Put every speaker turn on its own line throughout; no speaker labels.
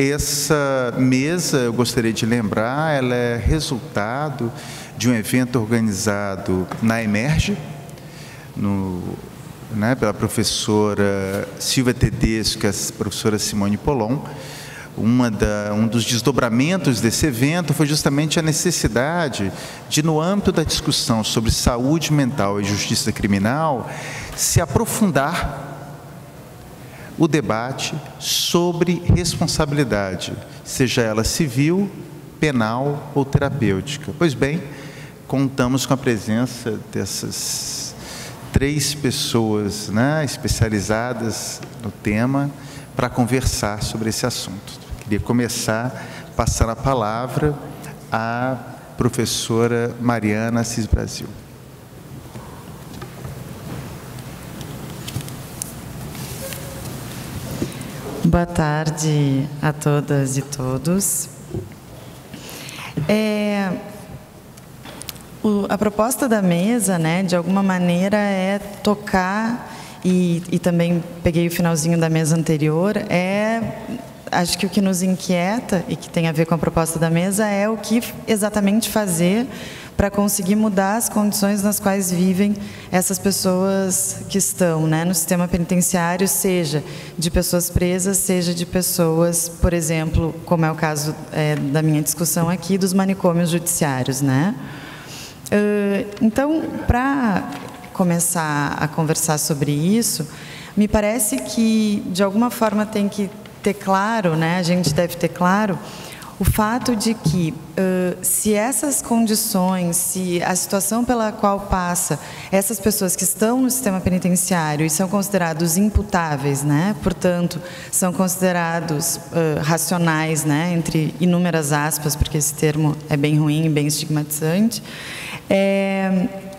essa mesa, eu gostaria de lembrar, ela é resultado de um evento organizado na Emerge, pela professora Silvia Tedesco e a professora Simone Polon. Um dos desdobramentos desse evento foi justamente a necessidade de, no âmbito da discussão sobre saúde mental e justiça criminal, se aprofundar o debate sobre responsabilidade, seja ela civil, penal ou terapêutica. Pois bem, contamos com a presença dessas 3 pessoas, especializadas no tema, para conversar sobre esse assunto. Queria começar passando a palavra à professora Mariana Assis Brasil.
Boa tarde a todas e todos. A proposta da mesa, de alguma maneira, é tocar, e também peguei o finalzinho da mesa anterior, acho que o que nos inquieta e que tem a ver com a proposta da mesa é o que exatamente fazer para conseguir mudar as condições nas quais vivem essas pessoas que estão no sistema penitenciário, seja de pessoas presas, seja de pessoas, por exemplo, como é o caso da minha discussão aqui, dos manicômios judiciários. Então, para começar a conversar sobre isso, me parece que, de alguma forma, tem que ter claro, a gente deve ter claro, o fato de que, se essas condições, se a situação pela qual passa essas pessoas que estão no sistema penitenciário e são considerados imputáveis, portanto, são considerados racionais, entre inúmeras aspas, porque esse termo é bem ruim e bem estigmatizante,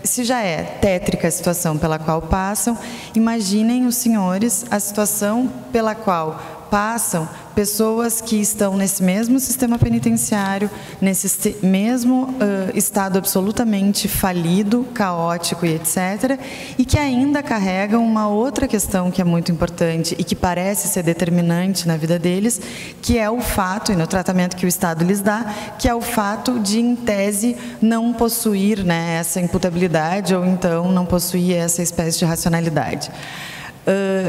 se já é tétrica a situação pela qual passam, imaginem os senhores a situação pela qual passam pessoas que estão nesse mesmo sistema penitenciário, nesse mesmo estado absolutamente falido, caótico e etc., e que ainda carregam uma outra questão que é muito importante e que parece ser determinante na vida deles, que é o fato, e no tratamento que o Estado lhes dá, que é o fato de, em tese, não possuir essa imputabilidade ou então não possuir essa espécie de racionalidade.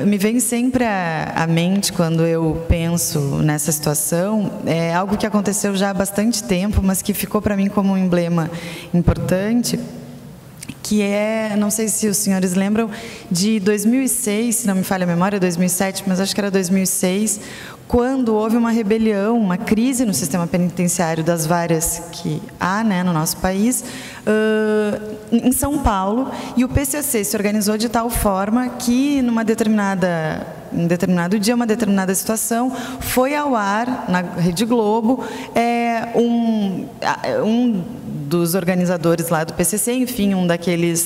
Me vem sempre à mente, quando eu penso nessa situação, algo que aconteceu já há bastante tempo, mas que ficou para mim como um emblema importante, que não sei se os senhores lembram, de 2006, se não me falha a memória, 2007, mas acho que era 2006, quando houve uma rebelião, uma crise no sistema penitenciário das várias que há no nosso país, em São Paulo, e o PCC se organizou de tal forma que, um determinado dia, uma determinada situação, foi ao ar, na Rede Globo, um dos organizadores lá do PCC, enfim,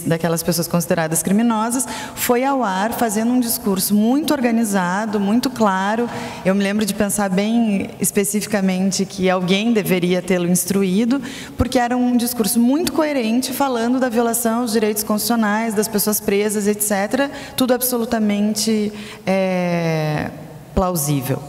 daquelas pessoas consideradas criminosas, foi ao ar fazendo um discurso muito organizado, muito claro. Eu me lembro de pensar bem especificamente que alguém deveria tê-lo instruído, porque era um discurso muito coerente, falando da violação aos direitos constitucionais, das pessoas presas, etc. Tudo absolutamente plausível.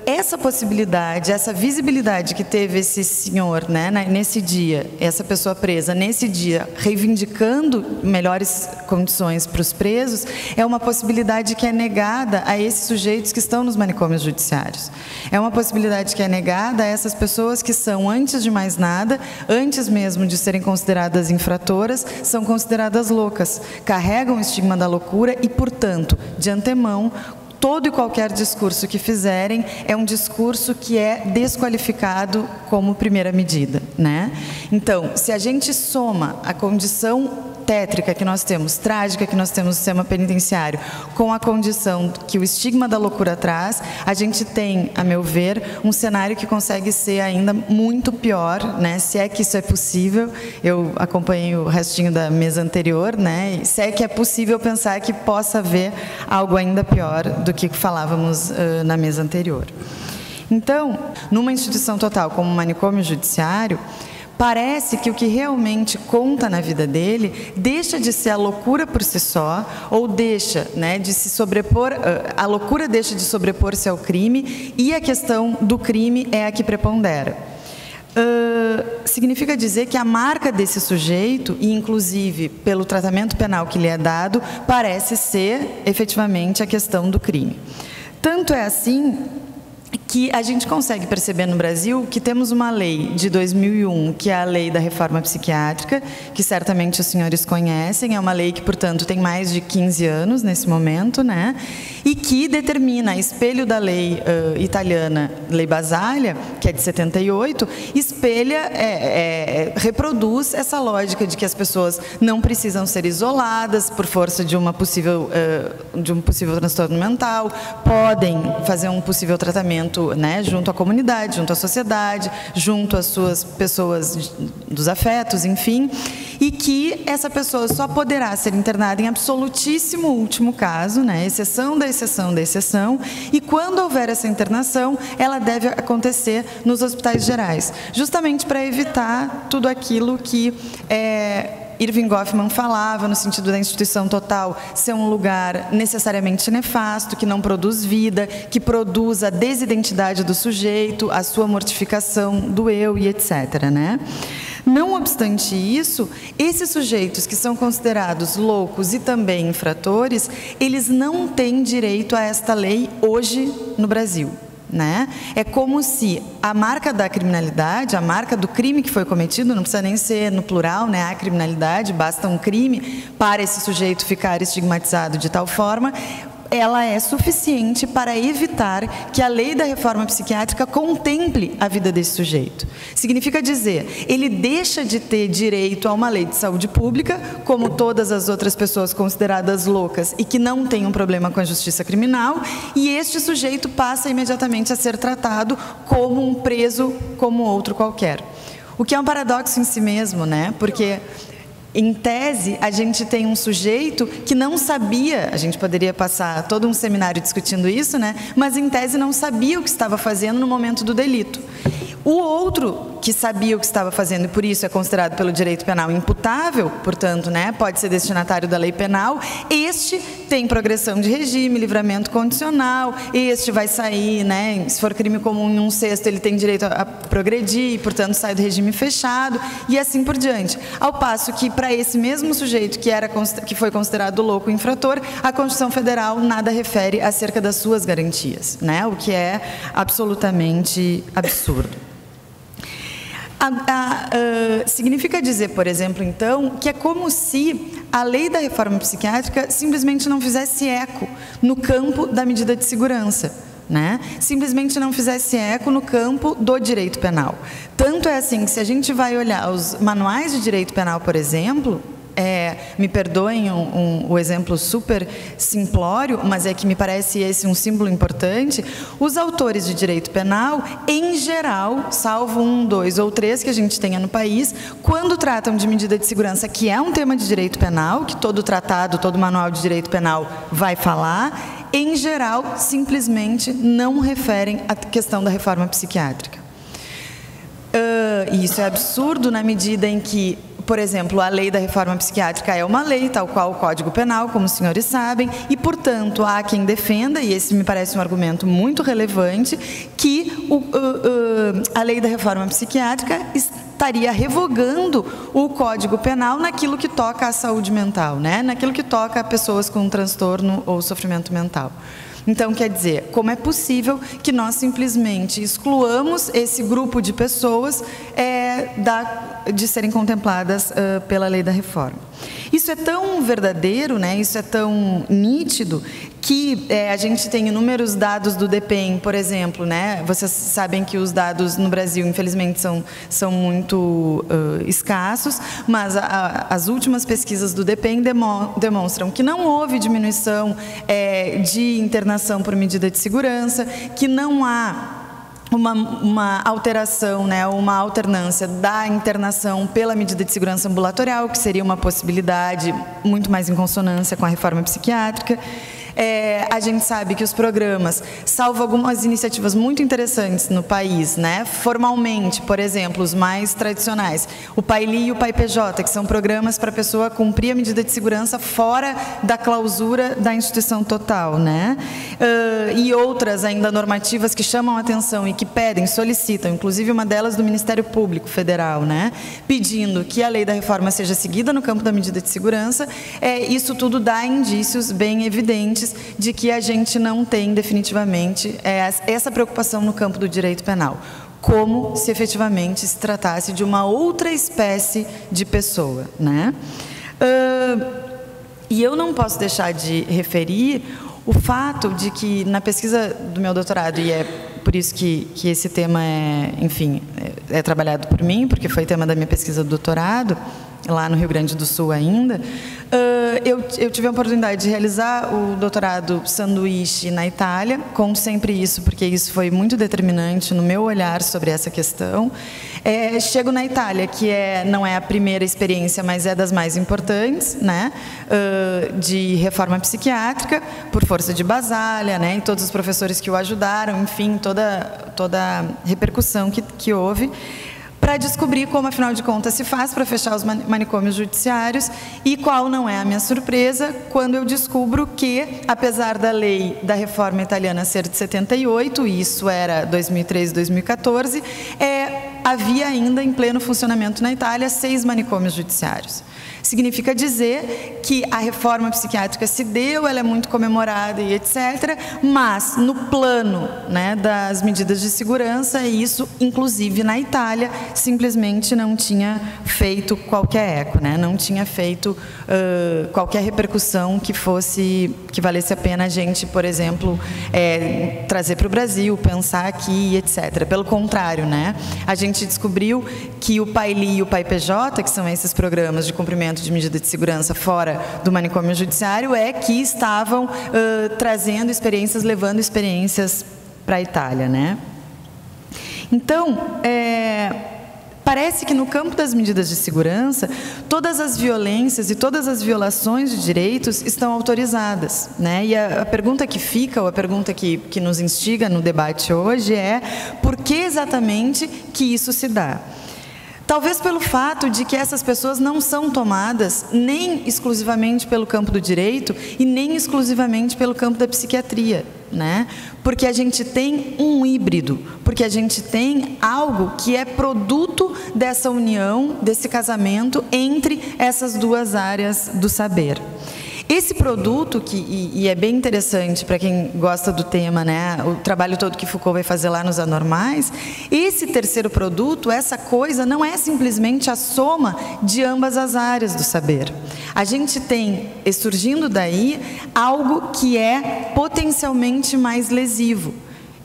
Essa possibilidade, essa visibilidade que teve esse senhor, nesse dia, essa pessoa presa, nesse dia, reivindicando melhores condições para os presos, é uma possibilidade que é negada a esses sujeitos que estão nos manicômios judiciários. É uma possibilidade que é negada a essas pessoas que são, antes de mais nada, antes mesmo de serem consideradas infratoras, são consideradas loucas, carregam o estigma da loucura e, portanto, de antemão, todo e qualquer discurso que fizerem é um discurso que é desqualificado como primeira medida, Então, se a gente soma a condição tétrica que nós temos, trágica que nós temos no sistema penitenciário, com a condição que o estigma da loucura traz, a gente tem, a meu ver, um cenário que consegue ser ainda muito pior, se é que isso é possível. Eu acompanhei o restinho da mesa anterior, e se é que é possível pensar que possa haver algo ainda pior do que falávamos na mesa anterior. Então, numa instituição total como o manicômio judiciário, parece que o que realmente conta na vida dele deixa de ser a loucura por si só, ou deixa, né, de se sobrepor, a loucura deixa de sobrepor-se ao crime, e a questão do crime é a que prepondera. Significa dizer que a marca desse sujeito, e inclusive pelo tratamento penal que lhe é dado, parece ser efetivamente a questão do crime. Tanto é assim que a gente consegue perceber no Brasil que temos uma lei de 2001, que é a lei da reforma psiquiátrica, que certamente os senhores conhecem, é uma lei que, portanto, tem mais de 15 anos nesse momento, né? E que determina, a espelho da lei italiana, Lei Basaglia, que é de 78, espelha, reproduz essa lógica de que as pessoas não precisam ser isoladas por força de um possível transtorno mental, podem fazer um possível tratamento, né, junto à comunidade, junto à sociedade, junto às suas pessoas dos afetos, enfim, e que essa pessoa só poderá ser internada em absolutíssimo último caso, né, exceção da exceção da exceção, e quando houver essa internação, ela deve acontecer nos hospitais gerais, justamente para evitar tudo aquilo que Irving Goffman falava, no sentido da instituição total ser um lugar necessariamente nefasto, que não produz vida, que produz a desidentidade do sujeito, a sua mortificação do eu e etc., né? Não obstante isso, esses sujeitos que são considerados loucos e também infratores, eles não têm direito a esta lei hoje no Brasil. Né? É como se a marca da criminalidade, a marca do crime que foi cometido, não precisa nem ser no plural, né? A criminalidade, basta um crime para esse sujeito ficar estigmatizado de tal forma, ela é suficiente para evitar que a lei da reforma psiquiátrica contemple a vida desse sujeito. Significa dizer, ele deixa de ter direito a uma lei de saúde pública, como todas as outras pessoas consideradas loucas e que não têm um problema com a justiça criminal, e este sujeito passa imediatamente a ser tratado como um preso, como outro qualquer. O que é um paradoxo em si mesmo, né? Porque em tese, a gente tem um sujeito que não sabia, a gente poderia passar todo um seminário discutindo isso, né? Mas em tese não sabia o que estava fazendo no momento do delito. O outro que sabia o que estava fazendo e por isso é considerado pelo direito penal imputável, portanto, né, pode ser destinatário da lei penal, este tem progressão de regime, livramento condicional, este vai sair, né, se for crime comum em 1/6, ele tem direito a progredir e, portanto, sai do regime fechado e assim por diante. Ao passo que, para esse mesmo sujeito que foi considerado louco infrator, a Constituição Federal nada refere acerca das suas garantias, né, o que é absolutamente absurdo. Significa dizer, por exemplo, então, que é como se a lei da reforma psiquiátrica simplesmente não fizesse eco no campo da medida de segurança, né? Simplesmente não fizesse eco no campo do direito penal. Tanto é assim que, se a gente vai olhar os manuais de direito penal, por exemplo, me perdoem o exemplo super simplório, mas é que me parece esse um símbolo importante, os autores de direito penal, em geral, salvo 1, 2 ou 3 que a gente tenha no país, quando tratam de medida de segurança, que é um tema de direito penal, que todo tratado, todo manual de direito penal vai falar, em geral, simplesmente não referem à questão da reforma psiquiátrica. E isso é absurdo na medida em que, por exemplo, a lei da reforma psiquiátrica é uma lei, tal qual o Código Penal, como os senhores sabem, e, portanto, há quem defenda, e esse me parece um argumento muito relevante, que a lei da reforma psiquiátrica estaria revogando o Código Penal naquilo que toca à saúde mental, né? Naquilo que toca a pessoas com transtorno ou sofrimento mental. Então, quer dizer, como é possível que nós simplesmente excluamos esse grupo de pessoas de serem contempladas pela lei da reforma? Isso é tão verdadeiro, né? Isso é tão nítido, que a gente tem inúmeros dados do DEPEN, por exemplo, né? Vocês sabem que os dados no Brasil, infelizmente, são muito escassos, mas as últimas pesquisas do DEPEN demonstram que não houve diminuição de internação por medida de segurança, que não há uma alteração, né, uma alternância da internação pela medida de segurança ambulatorial, que seria uma possibilidade muito mais em consonância com a reforma psiquiátrica. A gente sabe que os programas, salvo algumas iniciativas muito interessantes no país, né? Formalmente, por exemplo, os mais tradicionais, o PAILI e o PAIPJ, que são programas para a pessoa cumprir a medida de segurança fora da clausura da instituição total, né? E outras ainda normativas que chamam a atenção e que pedem, solicitam, inclusive uma delas do Ministério Público Federal, né? Pedindo que a lei da reforma seja seguida no campo da medida de segurança. Isso tudo dá indícios bem evidentes de que a gente não tem definitivamente essa preocupação no campo do direito penal, como se efetivamente se tratasse de uma outra espécie de pessoa, né? E eu não posso deixar de referir o fato de que na pesquisa do meu doutorado, e é por isso que esse tema é trabalhado por mim, porque foi tema da minha pesquisa do doutorado, lá no Rio Grande do Sul ainda, eu tive a oportunidade de realizar o doutorado sanduíche na Itália, conto sempre isso, porque isso foi muito determinante no meu olhar sobre essa questão. Chego na Itália, que não é a primeira experiência, mas é das mais importantes, né, de reforma psiquiátrica, por força de Basaglia, né, e todos os professores que o ajudaram, enfim, toda a repercussão que houve, para descobrir como, afinal de contas, se faz para fechar os manicômios judiciários e qual não é a minha surpresa quando eu descubro que, apesar da lei da reforma italiana ser de 78, e isso era 2013, 2014, havia ainda em pleno funcionamento na Itália 6 manicômios judiciários. Significa dizer que a reforma psiquiátrica se deu, ela é muito comemorada e etc., mas no plano, né, das medidas de segurança, isso, inclusive na Itália, simplesmente não tinha feito qualquer eco, né, não tinha feito qualquer repercussão que valesse a pena a gente, por exemplo, trazer para o Brasil, pensar aqui, etc. Pelo contrário, né, a gente descobriu que o PAILI e o PAIPJ, que são esses programas de cumprimento de medida de segurança fora do manicômio judiciário, que estavam trazendo experiências, levando experiências para a Itália, né? Então, parece que no campo das medidas de segurança, todas as violências e todas as violações de direitos estão autorizadas, né? E a pergunta que fica, ou a pergunta que nos instiga no debate hoje é: por que exatamente que isso se dá? Talvez pelo fato de que essas pessoas não são tomadas nem exclusivamente pelo campo do direito e nem exclusivamente pelo campo da psiquiatria, né? Porque a gente tem um híbrido, porque a gente tem algo que é produto dessa união, desse casamento entre essas duas áreas do saber. Esse produto, e é bem interessante para quem gosta do tema, né, o trabalho todo que Foucault vai fazer lá nos Anormais, esse terceiro produto, essa coisa, não é simplesmente a soma de ambas as áreas do saber. A gente tem, surgindo daí, algo que é potencialmente mais lesivo.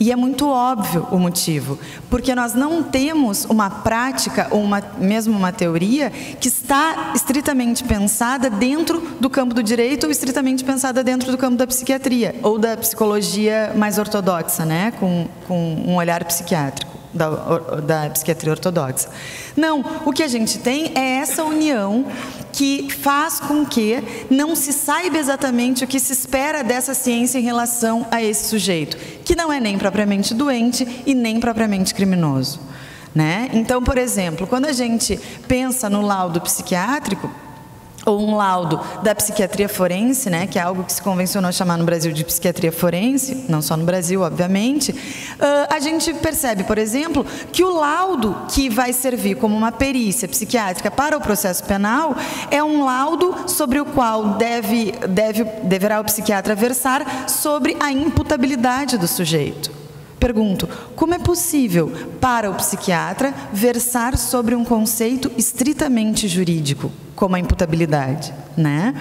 E é muito óbvio o motivo, porque nós não temos uma prática ou mesmo uma teoria que está estritamente pensada dentro do campo do direito ou estritamente pensada dentro do campo da psiquiatria ou da psicologia mais ortodoxa, né, com um olhar psiquiátrico. Da psiquiatria ortodoxa. Não, o que a gente tem é essa união que faz com que não se saiba exatamente o que se espera dessa ciência em relação a esse sujeito, que não é nem propriamente doente e nem propriamente criminoso, né? Então, por exemplo, quando a gente pensa no laudo psiquiátrico, ou um laudo da psiquiatria forense, né, que é algo que se convencionou chamar no Brasil de psiquiatria forense, não só no Brasil, obviamente, a gente percebe, por exemplo, que o laudo que vai servir como uma perícia psiquiátrica para o processo penal é um laudo sobre o qual deverá o psiquiatra versar sobre a imputabilidade do sujeito. Pergunto, como é possível para o psiquiatra versar sobre um conceito estritamente jurídico, como a imputabilidade, né?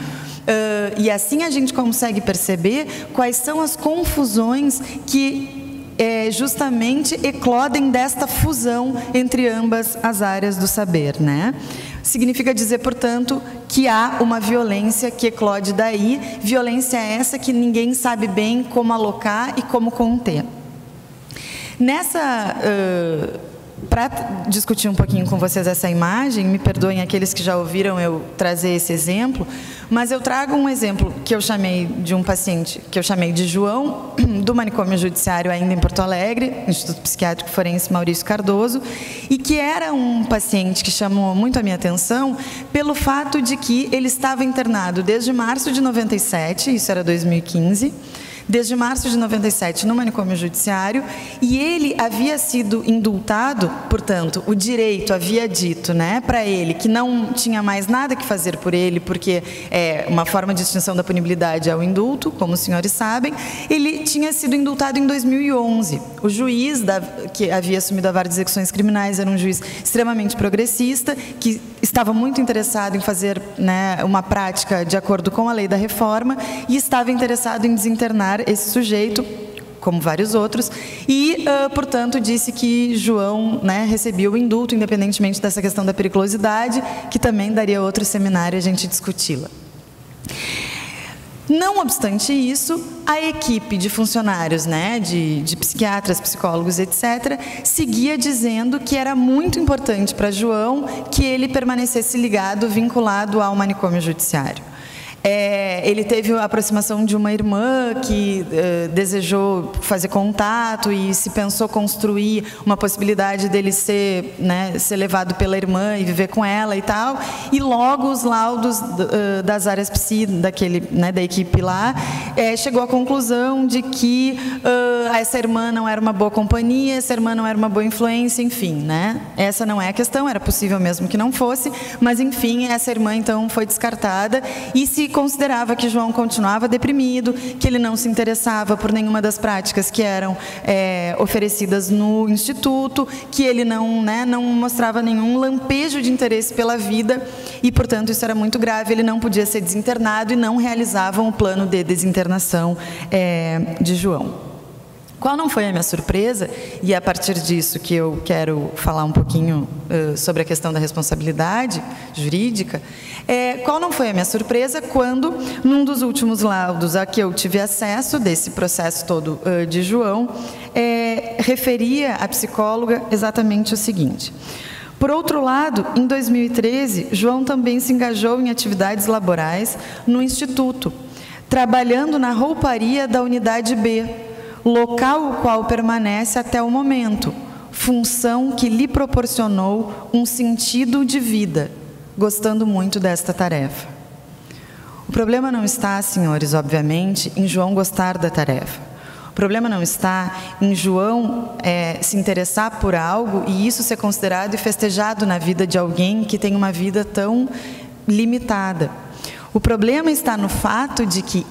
E assim a gente consegue perceber quais são as confusões que justamente eclodem desta fusão entre ambas as áreas do saber, né? Significa dizer, portanto, que há uma violência que eclode daí, violência essa que ninguém sabe bem como alocar e como conter. para discutir um pouquinho com vocês essa imagem, me perdoem aqueles que já ouviram eu trazer esse exemplo, mas eu trago um exemplo que eu chamei de um paciente, que eu chamei de João, do manicômio judiciário ainda em Porto Alegre, Instituto Psiquiátrico Forense Maurício Cardoso, e que era um paciente que chamou muito a minha atenção pelo fato de que ele estava internado desde março de 97, isso era 2015, desde março de 97 no manicômio judiciário, e ele havia sido indultado, portanto, o direito havia dito, né, para ele que não tinha mais nada que fazer por ele, porque uma forma de extinção da punibilidade é o indulto, como os senhores sabem. Ele tinha sido indultado em 2011. O juiz que havia assumido a vara de execuções criminais era um juiz extremamente progressista, que estava muito interessado em fazer, né, uma prática de acordo com a lei da reforma e estava interessado em desinternar esse sujeito, como vários outros, e, portanto, disse que João, né, recebia o indulto, independentemente dessa questão da periculosidade, que também daria outro seminário a gente discuti-la. Não obstante isso, a equipe de funcionários, né, de psiquiatras, psicólogos, etc., seguia dizendo que era muito importante para João que ele permanecesse ligado, vinculado ao manicômio judiciário. Ele teve a aproximação de uma irmã que desejou fazer contato e se pensou construir uma possibilidade dele ser, né, ser levado pela irmã e viver com ela e tal. E logo os laudos das áreas psi, da equipe lá, chegou à conclusão de que essa irmã não era uma boa companhia, essa irmã não era uma boa influência, enfim, né? Essa não é a questão, era possível mesmo que não fosse, mas enfim, essa irmã então foi descartada e se considerava que João continuava deprimido, que ele não se interessava por nenhuma das práticas que eram oferecidas no instituto, que ele não mostrava nenhum lampejo de interesse pela vida e, portanto, isso era muito grave, ele não podia ser desinternado e não realizavam o plano de desinternação de João. Qual não foi a minha surpresa, e é a partir disso que eu quero falar um pouquinho sobre a questão da responsabilidade jurídica, qual não foi a minha surpresa quando, num dos últimos laudos a que eu tive acesso, desse processo todo de João, referia a psicóloga exatamente o seguinte: por outro lado, em 2013, João também se engajou em atividades laborais no Instituto, trabalhando na rouparia da Unidade B, local o qual permanece até o momento, função que lhe proporcionou um sentido de vida, gostando muito desta tarefa. O problema não está, senhores, obviamente, em João gostar da tarefa. O problema não está em João se interessar por algo e isso ser considerado e festejado na vida de alguém que tem uma vida tão limitada. O problema está no fato de que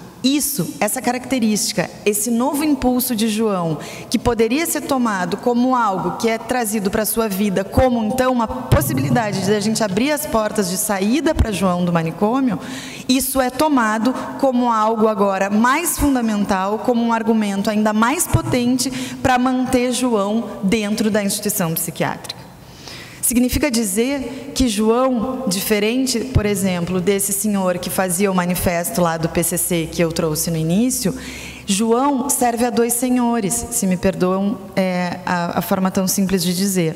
essa característica, esse novo impulso de João, que poderia ser tomado como algo que é trazido para a sua vida, como então uma possibilidade de a gente abrir as portas de saída para João do manicômio, isso é tomado como algo agora mais fundamental, como um argumento ainda mais potente para manter João dentro da instituição psiquiátrica. Significa dizer que João, diferente, por exemplo, desse senhor que fazia o manifesto lá do PCC que eu trouxe no início, João serve a dois senhores, se me perdoam a forma tão simples de dizer.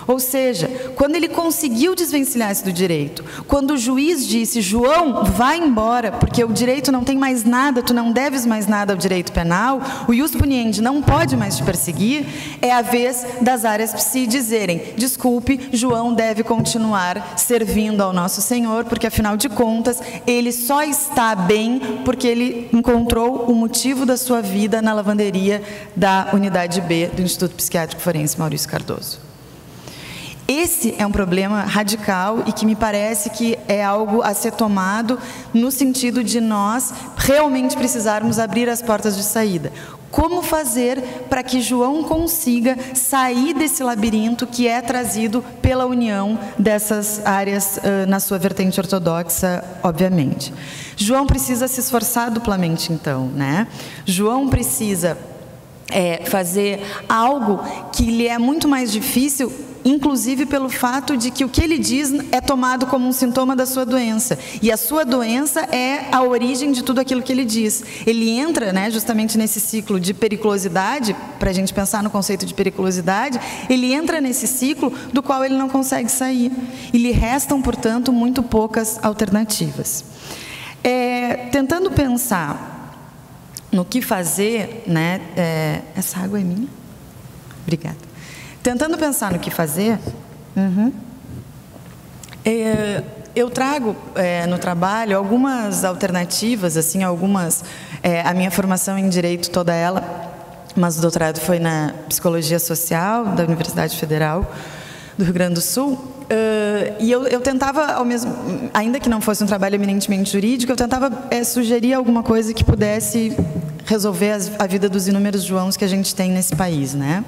Ou seja, quando ele conseguiu desvencilhar-se do direito, quando o juiz disse, João, vai embora, porque o direito não tem mais nada, tu não deves mais nada ao direito penal, o ius puniendi não pode mais te perseguir, é a vez das áreas psi dizerem, desculpe, João deve continuar servindo ao nosso Senhor, porque afinal de contas, ele só está bem porque ele encontrou o motivo da sua vida na lavanderia da Unidade B do Instituto Psiquiátrico Forense Maurício Cardoso. Esse é um problema radical e que me parece que é algo a ser tomado no sentido de nós realmente precisarmos abrir as portas de saída. Como fazer para que João consiga sair desse labirinto que é trazido pela união dessas áreas na sua vertente ortodoxa, obviamente. João precisa se esforçar duplamente, então, né? João precisa fazer algo que lhe é muito mais difícil, inclusive pelo fato de que o que ele diz é tomado como um sintoma da sua doença. E a sua doença é a origem de tudo aquilo que ele diz. Ele entra, né, justamente nesse ciclo de periculosidade, para a gente pensar no conceito de periculosidade, ele entra nesse ciclo do qual ele não consegue sair. E lhe restam, portanto, muito poucas alternativas. Tentando pensar no que fazer, né? Essa água é minha? Obrigada. Tentando pensar no que fazer, eu trago no trabalho algumas alternativas, assim, a minha formação em Direito toda ela, mas o doutorado foi na Psicologia Social da Universidade Federal do Rio Grande do Sul. E eu tentava, ainda que não fosse um trabalho eminentemente jurídico, eu tentava sugerir alguma coisa que pudesse resolver a vida dos inúmeros Joãos que a gente tem nesse país, né?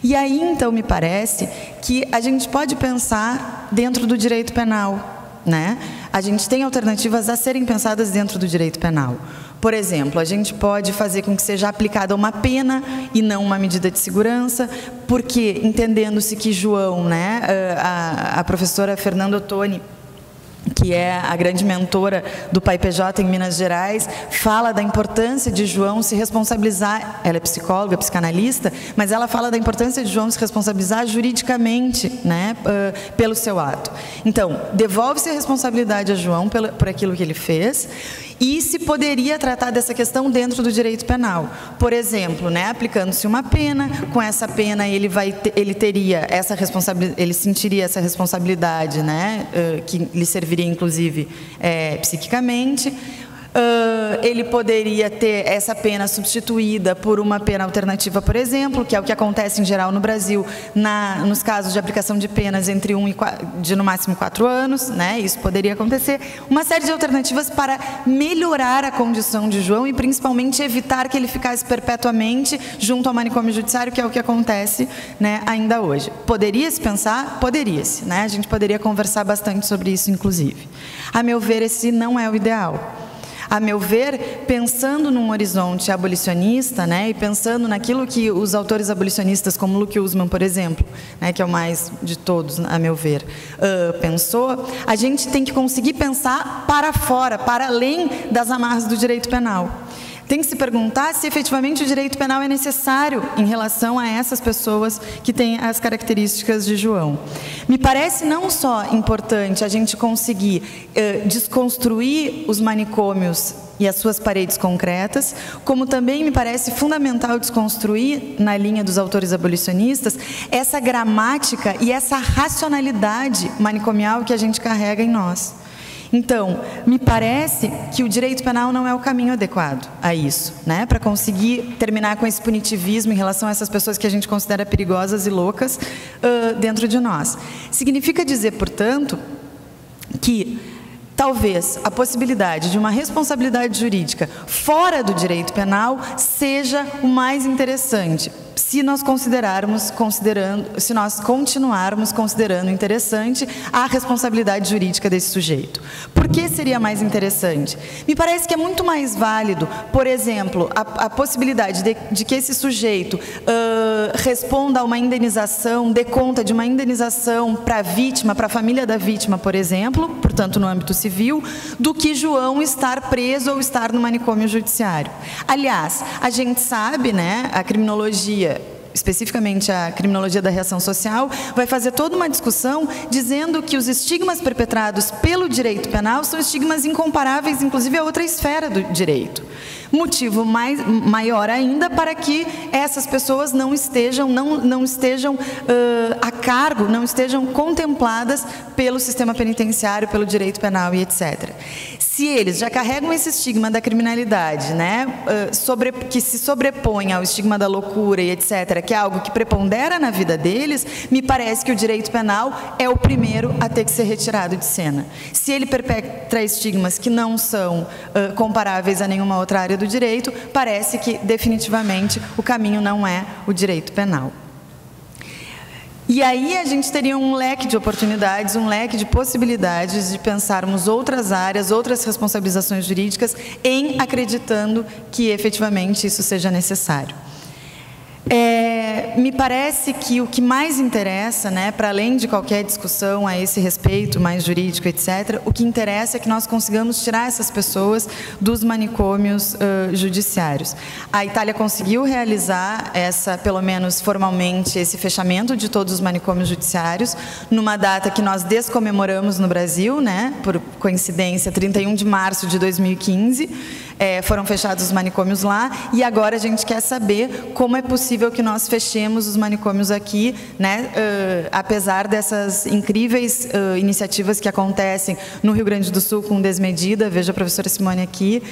E aí, então, me parece que a gente pode pensar dentro do direito penal, né? A gente tem alternativas a serem pensadas dentro do direito penal. Por exemplo, a gente pode fazer com que seja aplicada uma pena e não uma medida de segurança, porque, entendendo-se que João, né, a professora Fernanda Ottoni, que é a grande mentora do PAI-PJ em Minas Gerais, fala da importância de João se responsabilizar, ela é psicóloga, psicanalista, mas ela fala da importância de João se responsabilizar juridicamente, né, pelo seu ato. Então, devolve-se a responsabilidade a João por aquilo que ele fez, e se poderia tratar dessa questão dentro do direito penal. Por exemplo, né, aplicando-se uma pena, com essa pena ele teria essa responsabilidade, ele sentiria essa responsabilidade, né, que lhe serviria inclusive psiquicamente. Ele poderia ter essa pena substituída por uma pena alternativa, por exemplo, que é o que acontece em geral no Brasil, nos casos de aplicação de penas entre 1 e no máximo 4 anos, né? Isso poderia acontecer. Uma série de alternativas para melhorar a condição de João e, principalmente, evitar que ele ficasse perpetuamente junto ao manicômio judiciário, que é o que acontece, né, ainda hoje. Poderia-se pensar? Poderia-se, né? A gente poderia conversar bastante sobre isso, inclusive. A meu ver, esse não é o ideal. A meu ver, pensando num horizonte abolicionista, né, e pensando naquilo que os autores abolicionistas, como Luke Usman, por exemplo, né, que é o mais de todos, a meu ver, pensou, a gente tem que conseguir pensar para fora, para além das amarras do direito penal. Tem que se perguntar se efetivamente o direito penal é necessário em relação a essas pessoas que têm as características de João. Me parece não só importante a gente conseguir desconstruir os manicômios e as suas paredes concretas, como também me parece fundamental desconstruir, na linha dos autores abolicionistas, essa gramática e essa racionalidade manicomial que a gente carrega em nós. Então, me parece que o direito penal não é o caminho adequado a isso, né? Para conseguir terminar com esse punitivismo em relação a essas pessoas que a gente considera perigosas e loucas dentro de nós. Significa dizer, portanto, que talvez a possibilidade de uma responsabilidade jurídica fora do direito penal seja o mais interessante, se nós continuarmos considerando interessante a responsabilidade jurídica desse sujeito. Por que seria mais interessante? Me parece que é muito mais válido, por exemplo, a possibilidade de que esse sujeito responda a uma indenização, dê conta de uma indenização para a vítima, para a família da vítima, por exemplo, portanto no âmbito civil, do que João estar preso ou estar no manicômio judiciário. Aliás, a gente sabe, né, a criminologia, especificamente a criminologia da reação social, vai fazer toda uma discussão dizendo que os estigmas perpetrados pelo direito penal são estigmas incomparáveis, inclusive, a outra esfera do direito. Motivo maior ainda para que essas pessoas não estejam a cargo, não estejam contempladas pelo sistema penitenciário, pelo direito penal e etc. Se eles já carregam esse estigma da criminalidade, né, que se sobrepõe ao estigma da loucura e etc., que é algo que prepondera na vida deles, me parece que o direito penal é o primeiro a ter que ser retirado de cena. Se ele perpetra estigmas que não são comparáveis a nenhuma outra área do direito, parece que definitivamente o caminho não é o direito penal. E aí a gente teria um leque de oportunidades, um leque de possibilidades de pensarmos outras áreas, outras responsabilizações jurídicas, acreditando que efetivamente isso seja necessário. Me parece que o que mais interessa, né, para além de qualquer discussão a esse respeito, mais jurídico, etc., o que interessa é que nós consigamos tirar essas pessoas dos manicômios judiciários. A Itália conseguiu realizar pelo menos formalmente, esse fechamento de todos os manicômios judiciários, numa data que nós descomemoramos no Brasil, né, por coincidência, 31 de março de 2015, foram fechados os manicômios lá, e agora a gente quer saber como é possível que nós fechemos os manicômios aqui, né, apesar dessas incríveis iniciativas que acontecem no Rio Grande do Sul com Desmedida, veja a professora Simone aqui,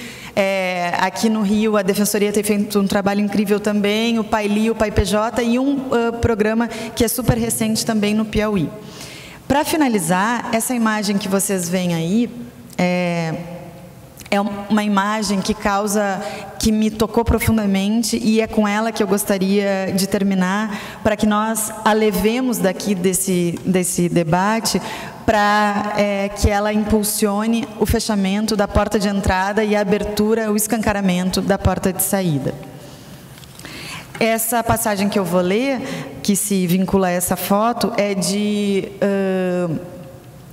aqui no Rio a Defensoria tem feito um trabalho incrível também, o PAILI, o PAIPJ e um programa que é super recente também no Piauí. Para finalizar, essa imagem que vocês veem aí é uma imagem que me tocou profundamente, e é com ela que eu gostaria de terminar, para que nós a levemos daqui desse debate, para que ela impulsione o fechamento da porta de entrada e a abertura, o escancaramento da porta de saída. Essa passagem que eu vou ler, que se vincula a essa foto, é de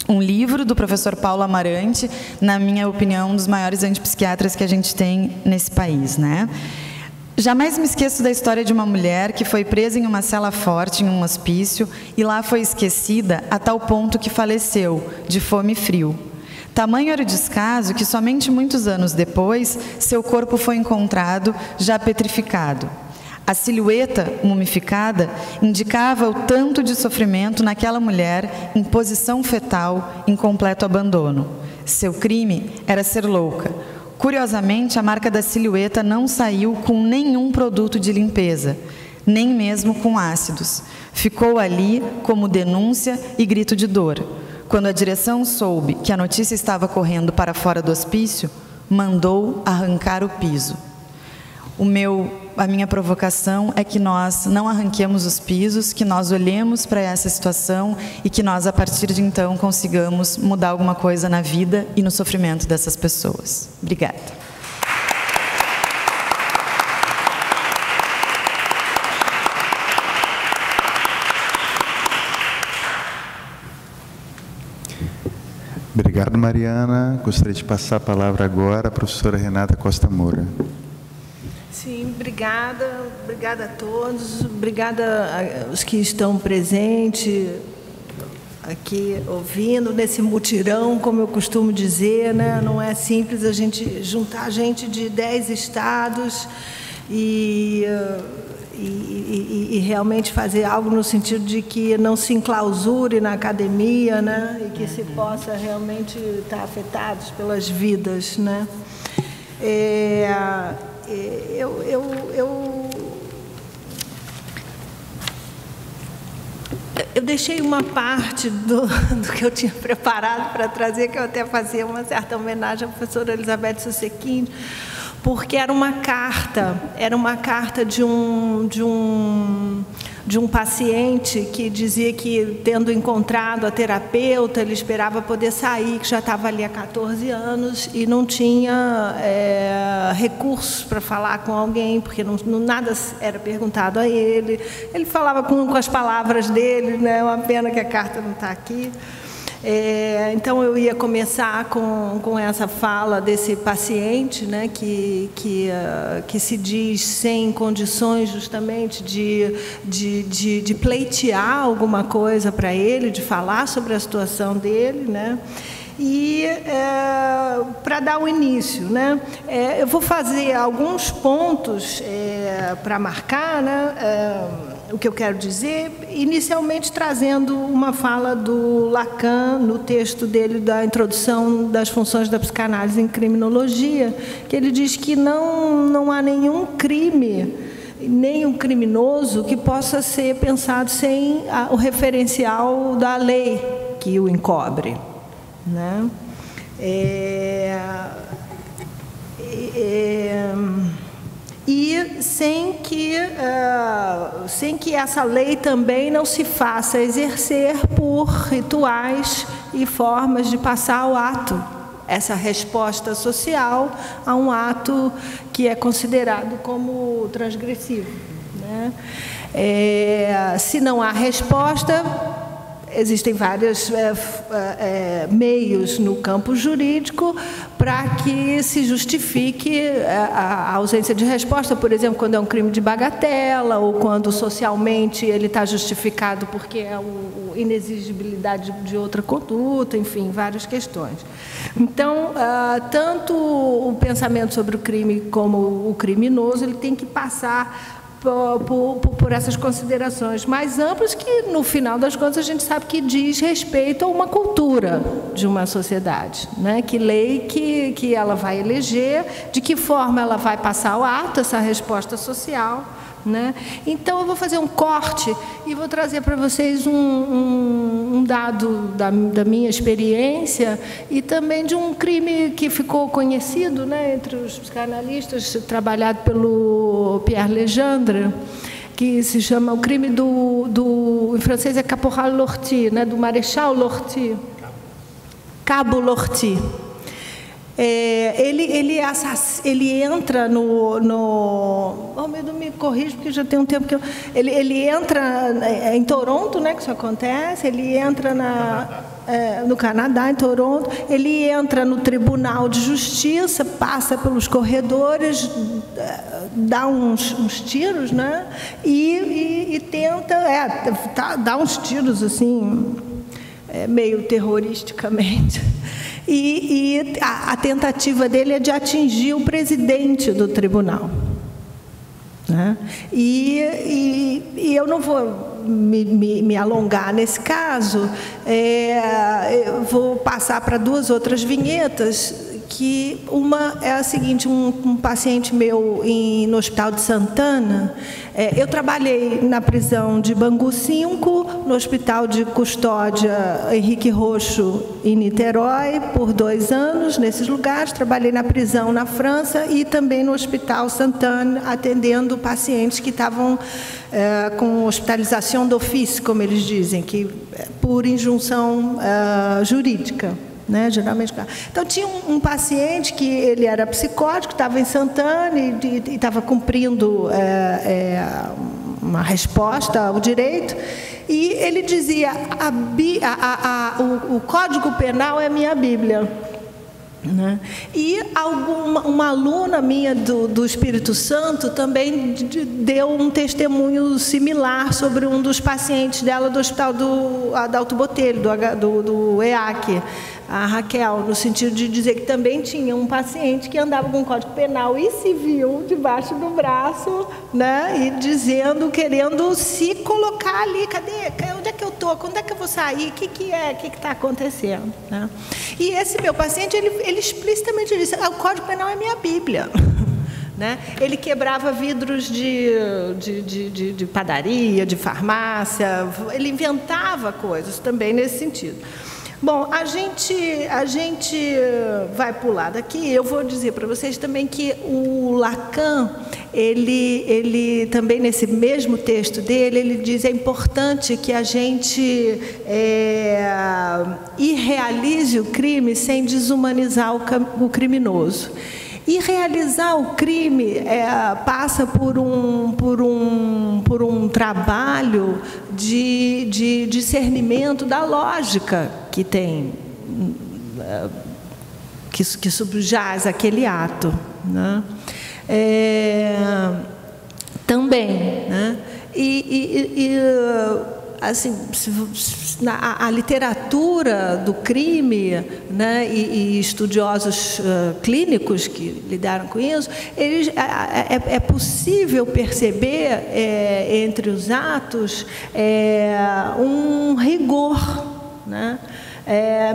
um livro do professor Paulo Amarante, na minha opinião, um dos maiores antipsiquiatras que a gente tem nesse país, né? Jamais me esqueço da história de uma mulher que foi presa em uma cela forte, em um hospício, e lá foi esquecida a tal ponto que faleceu, de fome e frio. Tamanho era o descaso que somente muitos anos depois, seu corpo foi encontrado já petrificado. A silhueta mumificada indicava o tanto de sofrimento naquela mulher em posição fetal, em completo abandono. Seu crime era ser louca. Curiosamente, a marca da silhueta não saiu com nenhum produto de limpeza, nem mesmo com ácidos. Ficou ali como denúncia e grito de dor. Quando a direção soube que a notícia estava correndo para fora do hospício, mandou arrancar o piso. A minha provocação é que nós não arranquemos os pisos, que nós olhemos para essa situação e que nós, a partir de então, consigamos mudar alguma coisa na vida e no sofrimento dessas pessoas. Obrigada.
Obrigado, Mariana. Gostaria de passar a palavra agora à professora Renata Costa Moura.
Sim, obrigada a todos, obrigada aos que estão presentes aqui ouvindo, nesse mutirão, como eu costumo dizer, né? Não é simples a gente juntar gente de 10 estados e realmente fazer algo no sentido de que não se enclausure na academia, né? E que se possa realmente estar afetados pelas vidas, né? Eu deixei uma parte do que eu tinha preparado para trazer, que eu até fazia uma certa homenagem à professora Elizabeth Susequini, porque era uma carta de um paciente que dizia que, tendo encontrado a terapeuta, ele esperava poder sair, que já estava ali há 14 anos e não tinha recursos para falar com alguém, porque nada era perguntado a ele. Ele falava com as palavras dele, né? É uma pena que a carta não está aqui. Então eu ia começar com essa fala desse paciente, né, que se diz sem condições justamente de pleitear alguma coisa para ele, de falar sobre a situação dele, né? E para dar o início, né, eu vou fazer alguns pontos para marcar, né, o que eu quero dizer, inicialmente trazendo uma fala do Lacan, no texto dele da introdução das funções da psicanálise em criminologia, que ele diz que não há nenhum crime, nem um criminoso que possa ser pensado sem o referencial da lei que o encobre, né? E sem que essa lei também não se faça exercer por rituais e formas de passar ao ato, essa resposta social a um ato que é considerado como transgressivo, né? Se não há resposta, existem vários meios no campo jurídico para que se justifique a ausência de resposta, por exemplo, quando é um crime de bagatela ou quando socialmente ele está justificado porque é a inexigibilidade de outra conduta, enfim, várias questões. Então, tanto o pensamento sobre o crime como o criminoso, ele tem que passar por essas considerações mais amplas que, no final das contas, a gente sabe que diz respeito a uma cultura de uma sociedade, né? Que lei que ela vai eleger, de que forma ela vai passar ao ato essa resposta social, né? Então, eu vou fazer um corte e vou trazer para vocês um dado da minha experiência e também de um crime que ficou conhecido, né, entre os psicanalistas, trabalhado pelo Pierre Legendre, que se chama o crime em francês é Caporal Lortie, né, do Marechal Lortie, Cabo Lortie. Ele entra no oh, meu Deus, me corrija porque já tem um tempo que ele entra em Toronto, né, que isso acontece. Ele entra no Canadá, em Toronto. Ele entra no Tribunal de Justiça, passa pelos corredores, dá uns tiros, né, e tenta dá uns tiros assim, meio terroristicamente. E a tentativa dele é de atingir o presidente do tribunal, né? E eu não vou me alongar nesse caso, eu vou passar para duas outras vinhetas, que uma é a seguinte: um paciente meu no Hospital de Santana, eu trabalhei na prisão de Bangu 5, no Hospital de Custódia Henrique Roxo, em Niterói, por 2 anos, nesses lugares. Trabalhei na prisão na França e também no Hospital Santana, atendendo pacientes que estavam com hospitalização d'office, como eles dizem, que por injunção jurídica, né, geralmente. Então, tinha um paciente que ele era psicótico, estava em Santana e estava cumprindo uma resposta ao direito, e ele dizia: o Código Penal é minha Bíblia, né? E uma aluna minha do Espírito Santo também deu um testemunho similar sobre um dos pacientes dela do Hospital do Adalto Botelho, do EAC, a Raquel, no sentido de dizer que também tinha um paciente que andava com um Código Penal e civil debaixo do braço, né? E querendo se colocar ali: onde é que eu estou? Quando é que eu vou sair? O que está acontecendo, né? E esse meu paciente, ele explicitamente disse: o Código Penal é minha Bíblia. Né? Ele quebrava vidros de padaria, de farmácia, ele inventava coisas também nesse sentido. Bom, a gente vai pular daqui. Eu vou dizer para vocês também que o Lacan, ele também, nesse mesmo texto dele, ele diz: é importante que a gente irrealize o crime sem desumanizar o criminoso. E realizar o crime passa por um trabalho de discernimento da lógica que tem, que subjaz aquele ato, né? Também, né? Assim, a literatura do crime, né, e estudiosos clínicos que lidaram com isso, é possível perceber entre os atos um rigor, né?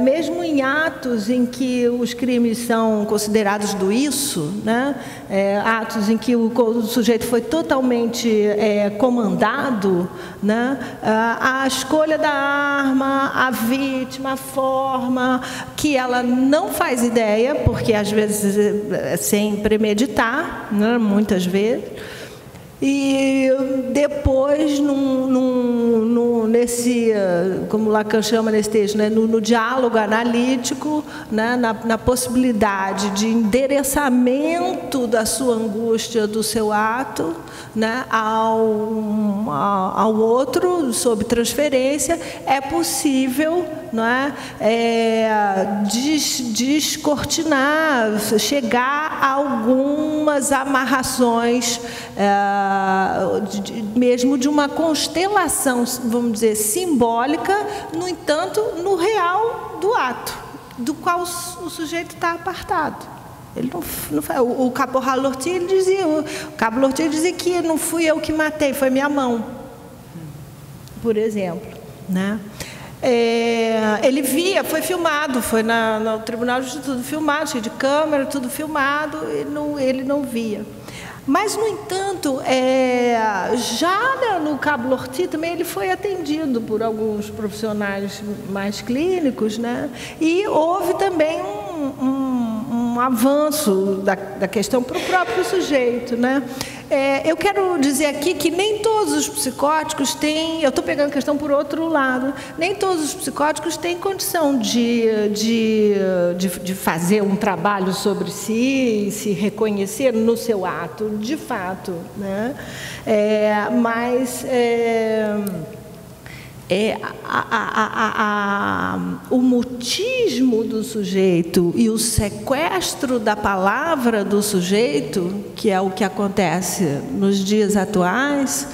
Mesmo em atos em que os crimes são considerados do isso, né? Atos em que o sujeito foi totalmente comandado, né? A escolha da arma, a vítima, a forma, que ela não faz ideia, porque às vezes sem premeditar, né? Muitas vezes. E depois, como Lacan chama nesse texto, né, no diálogo analítico, né, na possibilidade de endereçamento da sua angústia, do seu ato, né, ao outro, sob transferência, é possível, não é, descortinar, chegar a algumas amarrações, mesmo de uma constelação, vamos dizer, simbólica, no entanto, no real do ato, do qual o sujeito está apartado. Ele não foi, o Caporal Lortie dizia que não fui eu que matei, foi minha mão, por exemplo, né? Ele via, foi filmado, foi no Tribunal de Justiça, tudo filmado, cheio de câmera, tudo filmado, ele não via. Mas, no entanto, já no Cabo Lortie também ele foi atendido por alguns profissionais mais clínicos, né? E houve também um avanço da questão para o próprio sujeito, né? Eu quero dizer aqui que nem todos os psicóticos têm, eu estou pegando a questão por outro lado, nem todos os psicóticos têm condição de fazer um trabalho sobre si, se reconhecer no seu ato, de fato, né? O mutismo do sujeito e o sequestro da palavra do sujeito, que é o que acontece nos dias atuais,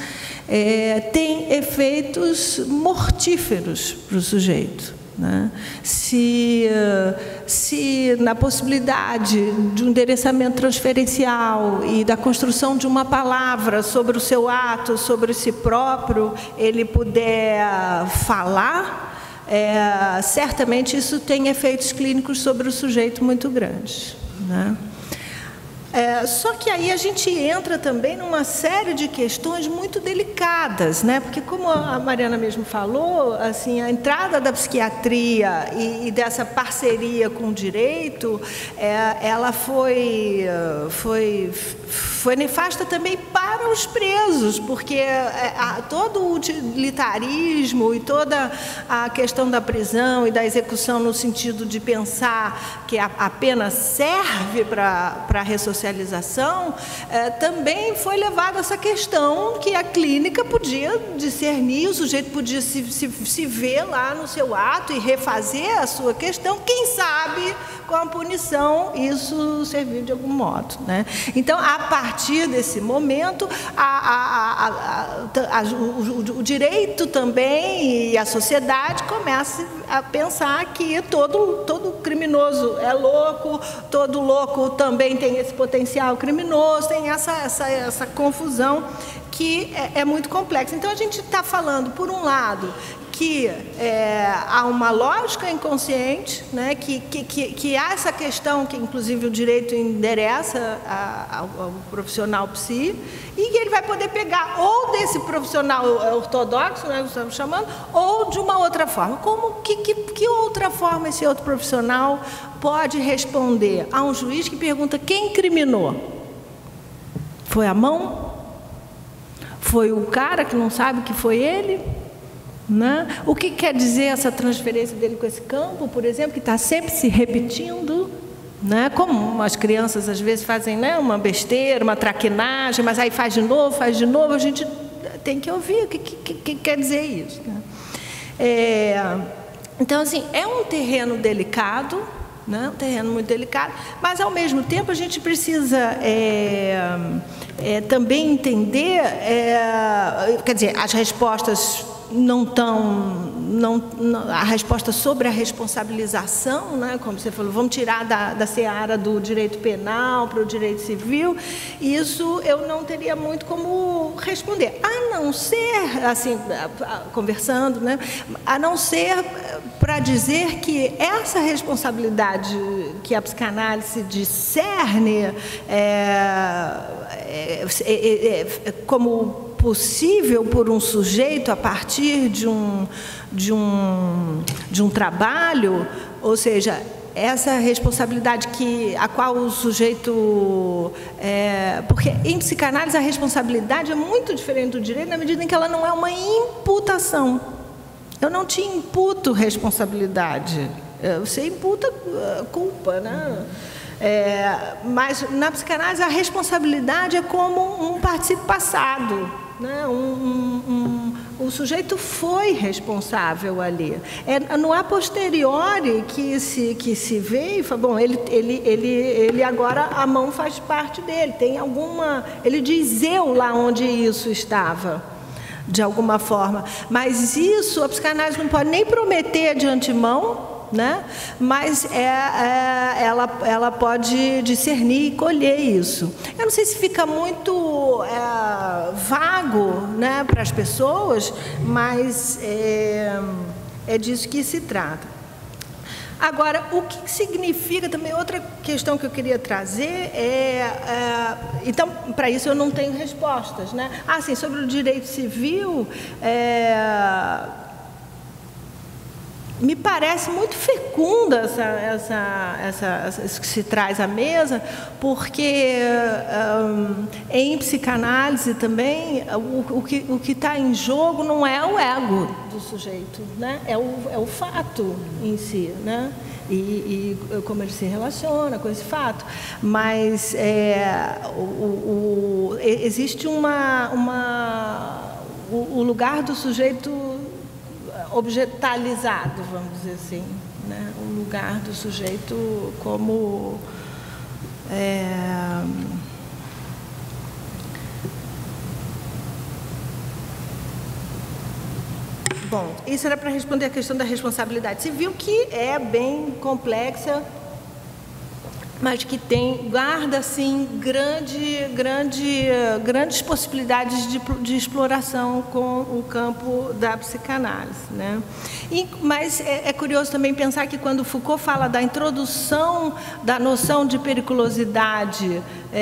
tem efeitos mortíferos para o sujeito, né? Se na possibilidade de um endereçamento transferencial e da construção de uma palavra sobre o seu ato, sobre si próprio, ele puder falar, certamente isso tem efeitos clínicos sobre o sujeito muito grandes, né? Só que aí a gente entra também numa série de questões muito delicadas, né? Porque, como a Mariana mesmo falou, assim, a entrada da psiquiatria e dessa parceria com o direito, ela foi nefasta também para os presos, porque todo o utilitarismo e toda a questão da prisão e da execução no sentido de pensar que a pena serve para a ressocialização, também foi levada essa questão que a clínica podia discernir, o sujeito podia se ver lá no seu ato e refazer a sua questão, quem sabe com a punição isso serviu de algum modo, né? Então, a partir desse momento, o direito também e a sociedade começam a pensar que todo criminoso é louco, todo louco também tem esse potencial criminoso, tem essa confusão que é muito complexa. Então, a gente está falando, por um lado, que há uma lógica inconsciente, né, que há essa questão que, inclusive, o direito endereça ao profissional psi, e que ele vai poder pegar ou desse profissional ortodoxo, né, que estamos chamando, ou de uma outra forma. Que outra forma esse outro profissional pode responder a um juiz que pergunta quem incriminou? Foi a mão? Foi o cara que não sabe que foi ele? Né? O que quer dizer essa transferência dele com esse campo, por exemplo, que está sempre se repetindo, né? Como as crianças às vezes fazem, né, uma besteira, uma traquinagem, mas aí faz de novo, a gente tem que ouvir o que quer dizer isso, né? Então, assim, é um terreno delicado, né? Um terreno muito delicado, mas ao mesmo tempo a gente precisa também entender, quer dizer, as respostas a resposta sobre a responsabilização, né, como você falou, vamos tirar da seara do direito penal para o direito civil, isso eu não teria muito como responder, a não ser, assim, conversando, né, a não ser para dizer que essa responsabilidade que a psicanálise discerne como possível por um sujeito a partir de um trabalho, ou seja, essa responsabilidade a qual o sujeito... porque em psicanálise a responsabilidade é muito diferente do direito na medida em que ela não é uma imputação. eu não te imputo responsabilidade, você imputa culpa, né? Mas na psicanálise a responsabilidade é como um participo passado, né? O sujeito foi responsável ali. É no a posteriori que se vê e fala, bom, ele agora a mão faz parte dele, tem alguma, ele diz eu lá onde isso estava, de alguma forma. Mas isso a psicanálise não pode nem prometer de antemão, né? Mas ela pode discernir e colher isso. Eu não sei se fica muito vago, né, para as pessoas, mas é disso que se trata. Agora, o que significa também, outra questão que eu queria trazer então, para isso eu não tenho respostas, né? Sim, sobre o direito civil, me parece muito fecunda essa que se traz à mesa, porque em psicanálise também o que está em jogo não é o ego do sujeito, né? É o fato em si, né? E como ele se relaciona com esse fato. Mas existe o lugar do sujeito objetalizado, vamos dizer assim, né? O lugar do sujeito como Bom, isso era para responder a questão da responsabilidade civil, que é bem complexa, mas que guarda assim grandes possibilidades de exploração com o campo da psicanálise, né? Mas é curioso também pensar que quando Foucault fala da introdução da noção de periculosidade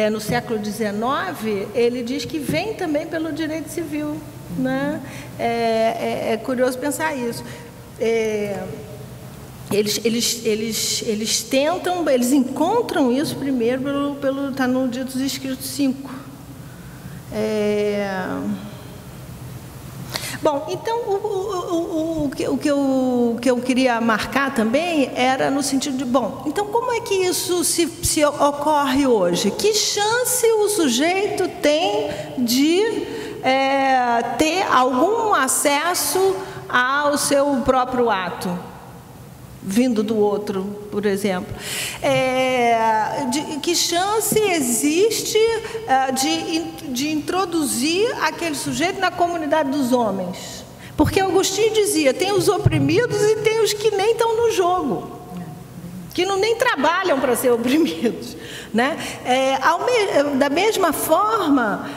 no século XIX, ele diz que vem também pelo direito civil, né? É curioso pensar isso. Eles tentam, eles encontram isso primeiro está no Dia dos Escritos 5. Bom, então o que eu queria marcar também era no sentido de, bom, então como é que isso se ocorre hoje? Que chance o sujeito tem de ter algum acesso ao seu próprio ato, vindo do outro, por exemplo? Que chance existe de introduzir aquele sujeito na comunidade dos homens? Porque Agostinho dizia, tem os oprimidos e tem os que nem estão no jogo, que nem trabalham para ser oprimidos, né? Da mesma forma,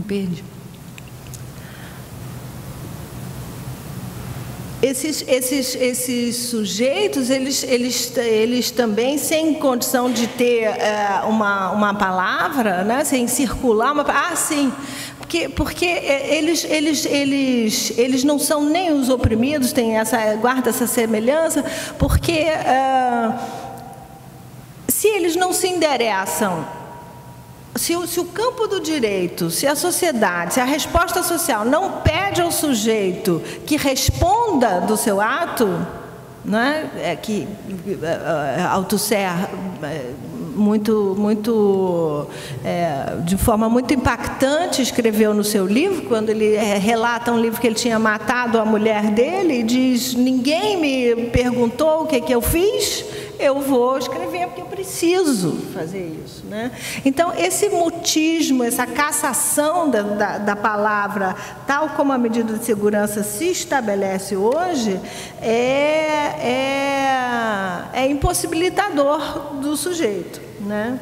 perdi. Esses sujeitos, eles também, sem condição de ter uma palavra, né, sem circular uma palavra, sim, porque eles não são nem os oprimidos, guarda essa semelhança, porque se eles não se endereçam, se o campo do direito, se a sociedade, se a resposta social não pede ao sujeito que responda do seu ato, né, que Althusser de forma muito impactante escreveu no seu livro, quando ele relata um livro que ele tinha matado a mulher dele, e diz, ninguém me perguntou o que eu fiz, eu vou escrever porque eu preciso fazer isso, né? Então, esse mutismo, essa cassação da palavra, tal como a medida de segurança se estabelece hoje, é impossibilitador do sujeito, né?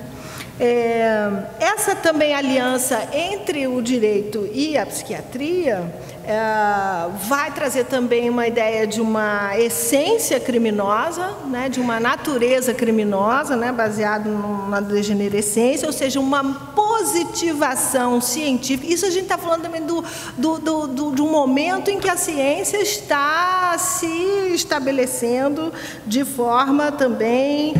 Essa também aliança entre o direito e a psiquiatria vai trazer também uma ideia de uma essência criminosa, né, de uma natureza criminosa, né, baseado numa degenerescência, ou seja, uma positivação científica. Isso a gente está falando também de um momento em que a ciência está se estabelecendo de forma também,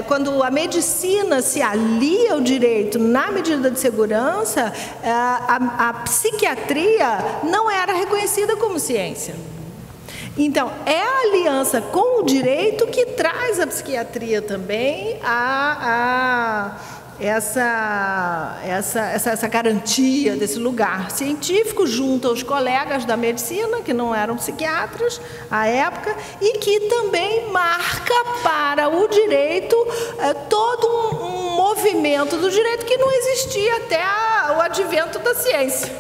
quando a medicina se alia incluía o direito na medida de segurança, a psiquiatria não era reconhecida como ciência. Então, é a aliança com o direito que traz a psiquiatria também essa garantia desse lugar científico junto aos colegas da medicina, que não eram psiquiatras à época, e que também marca para o direito todo um movimento do direito que não existia até o advento da ciência,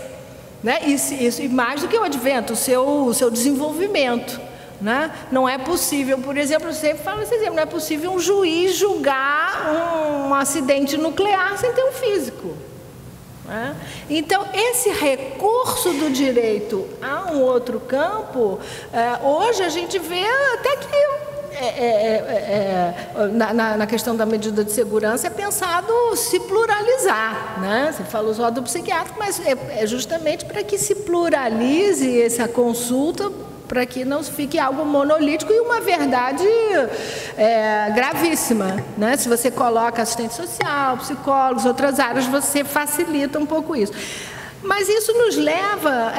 né? E mais do que o advento, o seu desenvolvimento. Né? Não é possível, por exemplo, eu sempre falo esse exemplo, não é possível um juiz julgar um acidente nuclear sem ter um físico. Né? Então, esse recurso do direito a um outro campo, hoje a gente vê até que na questão da medida de segurança é pensado se pluralizar, né? Você falou só do psiquiatra, mas é justamente para que se pluralize essa consulta, para que não fique algo monolítico e uma verdade gravíssima, né? Se você coloca assistente social, psicólogos, outras áreas, você facilita um pouco isso. Mas isso nos leva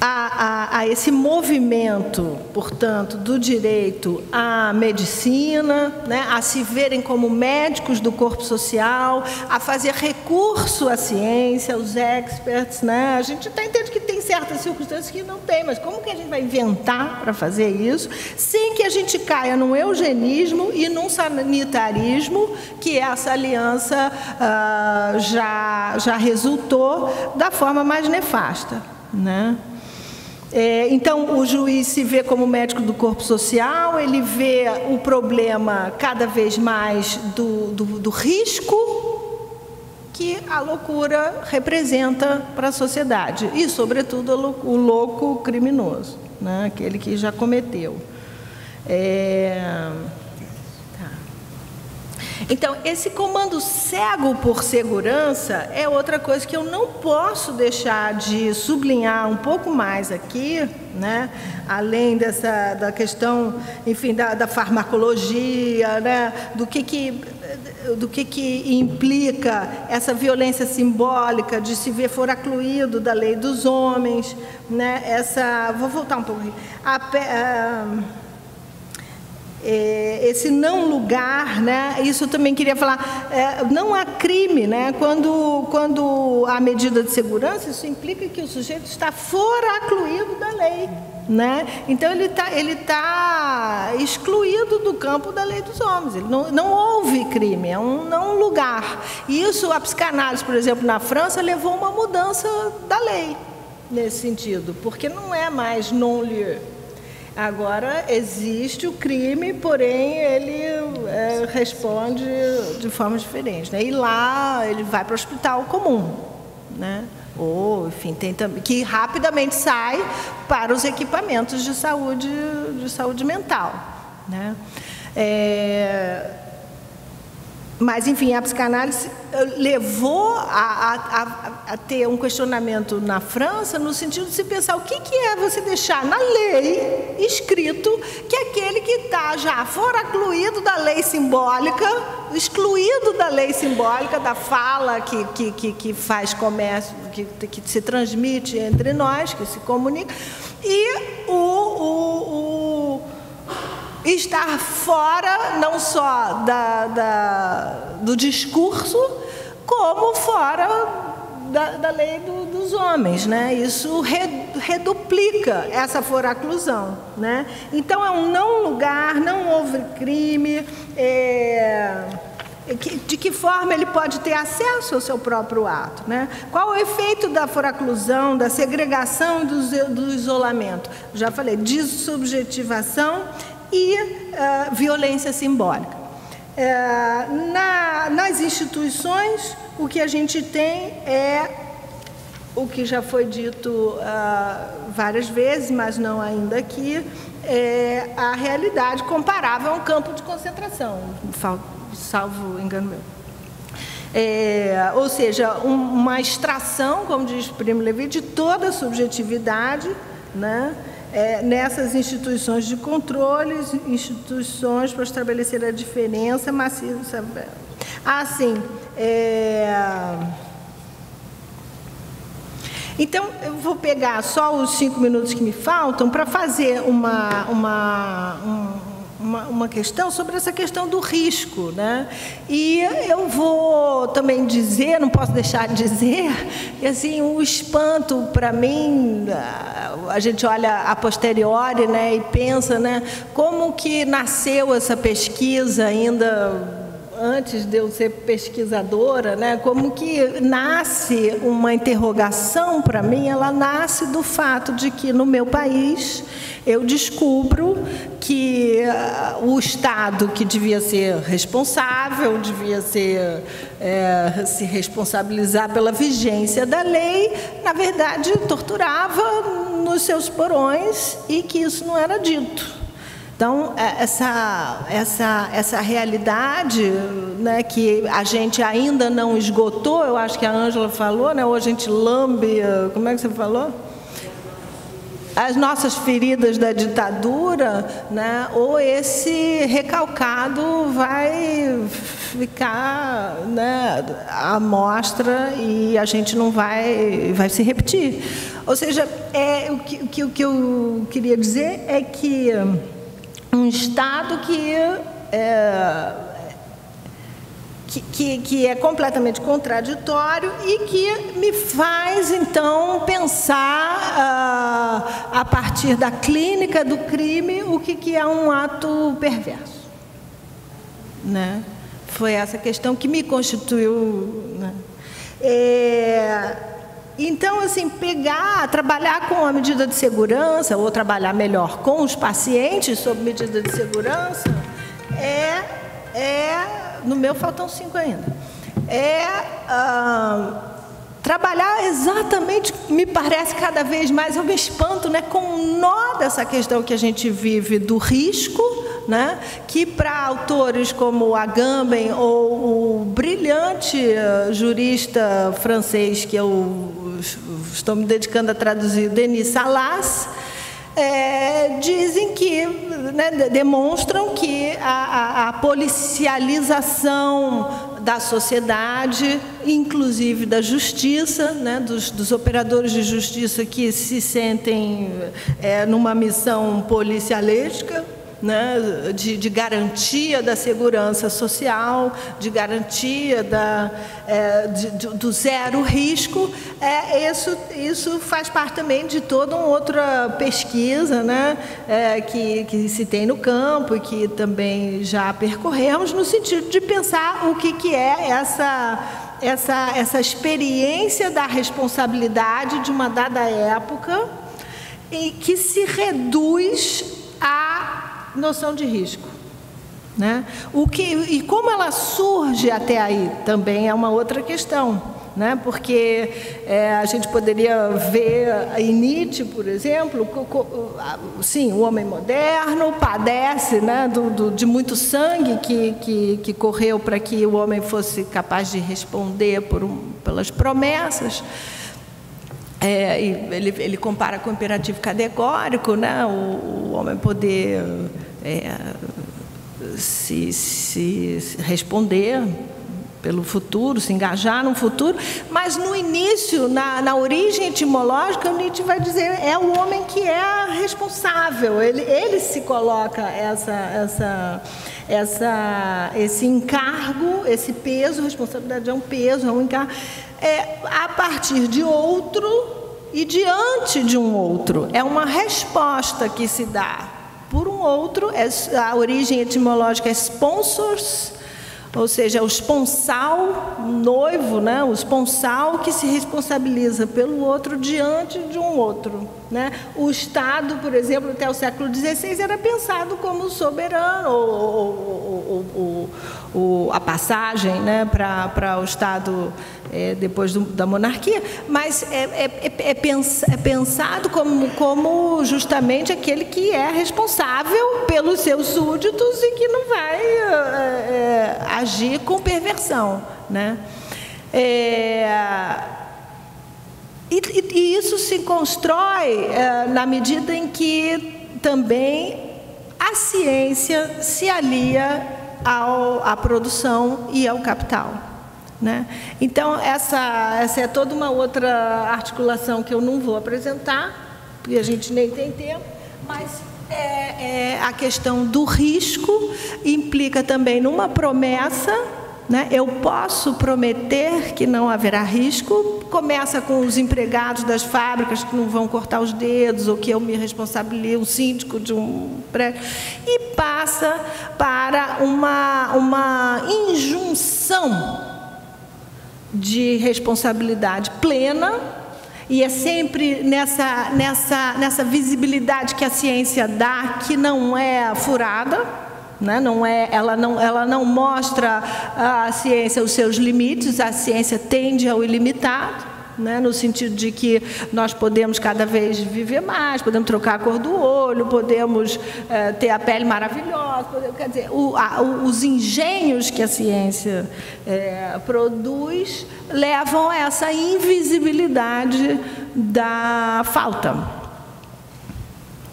a esse movimento, portanto, do direito à medicina, né, a se verem como médicos do corpo social, a fazer recurso à ciência, aos experts, né? A gente até entende que tem certas circunstâncias que não tem, mas como que a gente vai inventar para fazer isso, sem que a gente caia num eugenismo e num sanitarismo, que essa aliança já resultou da forma mais nefasta, né? Então, o juiz se vê como médico do corpo social, ele vê o problema cada vez mais do risco que a loucura representa para a sociedade e, sobretudo, o louco criminoso, né? Aquele que já cometeu. Então, esse comando cego por segurança é outra coisa que eu não posso deixar de sublinhar um pouco mais aqui, né? Além da questão, enfim, da farmacologia, né? Do que implica essa violência simbólica de se ver foracluído da lei dos homens, né? Vou voltar um pouco aqui. Esse não lugar, né? Isso eu também queria falar, não há crime, né? Quando há medida de segurança, isso implica que o sujeito está foracluído da lei, né? Então ele tá excluído do campo da lei dos homens, não houve crime, é um não lugar. E isso, a psicanálise, por exemplo, na França, levou a uma mudança da lei nesse sentido, porque não é mais non-lieu. Agora existe o crime, porém ele responde de forma diferente, né? E lá ele vai para o hospital comum, né? Ou, enfim, que rapidamente sai para os equipamentos de saúde mental, né? Mas, enfim, a psicanálise levou a ter um questionamento na França no sentido de se pensar o que é você deixar na lei escrito que aquele que está já foracluído da lei simbólica, excluído da lei simbólica, da fala que faz comércio, que se transmite entre nós, que se comunica, e estar fora não só do discurso, como fora da lei dos homens, né? Isso reduplica essa foraclusão, né? Então é um não lugar, não houve crime. De que forma ele pode ter acesso ao seu próprio ato, né? Qual o efeito da foraclusão, da segregação e do isolamento? Já falei, dessubjetivação e violência simbólica. Nas instituições, o que a gente tem é o que já foi dito várias vezes, mas não ainda aqui, a realidade comparável a um campo de concentração, salvo engano meu. Ou seja, uma extração, como diz Primo Levi, de toda a subjetividade, né? nessas instituições de controle, instituições para estabelecer a diferença maciça. Assim, então, eu vou pegar só os 5 minutos que me faltam para fazer uma questão sobre essa questão do risco, né? E eu vou também dizer, não posso deixar de dizer, que assim, o espanto para mim, a gente olha a posteriori, né, e pensa, né, como que nasceu essa pesquisa ainda antes de eu ser pesquisadora, né, como que nasce uma interrogação para mim, ela nasce do fato de que no meu país eu descubro que o Estado, que devia ser responsável, devia ser, se responsabilizar pela vigência da lei, na verdade torturava nos seus porões e que isso não era dito. Então, essa realidade, né, que a gente ainda não esgotou, eu acho que a Ângela falou, né, ou a gente lambe, como é que você falou? As nossas feridas da ditadura, né, ou esse recalcado vai ficar, né, à mostra e a gente não vai se repetir. Ou seja, o que eu queria dizer é que um Estado que é completamente contraditório e que me faz, então, pensar, a partir da clínica do crime, o que é um ato perverso, né? Foi essa questão que me constituiu, né? Então, assim, trabalhar com a medida de segurança, ou trabalhar melhor com os pacientes sob medida de segurança, no meu faltam 5 ainda, trabalhar exatamente, me parece cada vez mais, eu me espanto, né, com o nó dessa questão que a gente vive do risco, né, que para autores como Agamben ou o brilhante jurista francês que eu estou me dedicando a traduzir, Denis Salas, dizem que, né, demonstram que a policialização da sociedade, inclusive da justiça, né, dos operadores de justiça que se sentem numa missão policialesca, né, de garantia da segurança social, de garantia do zero risco, isso faz parte também de toda uma outra pesquisa, né, que se tem no campo e que também já percorremos, no sentido de pensar o que é essa experiência da responsabilidade de uma dada época e que se reduz à noção de risco, né? E como ela surge até aí também é uma outra questão, né? Porque a gente poderia ver em Nietzsche, por exemplo, sim, o homem moderno padece, né, de muito sangue que correu para que o homem fosse capaz de responder pelas promessas. Ele compara com o imperativo categórico, né? O homem poder se responder pelo futuro, se engajar no futuro, mas no início, na origem etimológica, o Nietzsche vai dizer é o homem que é responsável, ele se coloca esse encargo, esse peso, responsabilidade é um peso, é um encargo, a partir de outro e diante de um outro. É uma resposta que se dá por um outro, a origem etimológica é sponsors, ou seja, o esponsal, o noivo, né? O esponsal que se responsabiliza pelo outro diante de um outro, né? O Estado, por exemplo, até o século XVI era pensado como soberano, ou a passagem, né, para o Estado depois da monarquia, mas é pensado como justamente aquele que é responsável pelos seus súditos e que não vai agir com perversão, né? E isso se constrói na medida em que também a ciência se alia à produção e ao capital, né? Então, essa é toda uma outra articulação que eu não vou apresentar, porque a gente nem tem tempo, mas a questão do risco implica também numa promessa, né? Eu posso prometer que não haverá risco. Começa com os empregados das fábricas que não vão cortar os dedos, ou que eu me responsabilizo, o síndico de um prédio, e passa para uma injunção de responsabilidade plena, e é sempre nessa visibilidade que a ciência dá, que não é furada, né? Ela não mostra à ciência os seus limites. A ciência tende ao ilimitado, né? No sentido de que nós podemos cada vez viver mais, podemos trocar a cor do olho, podemos ter a pele maravilhosa, quer dizer, os engenhos que a ciência produz levam a essa invisibilidade da falta.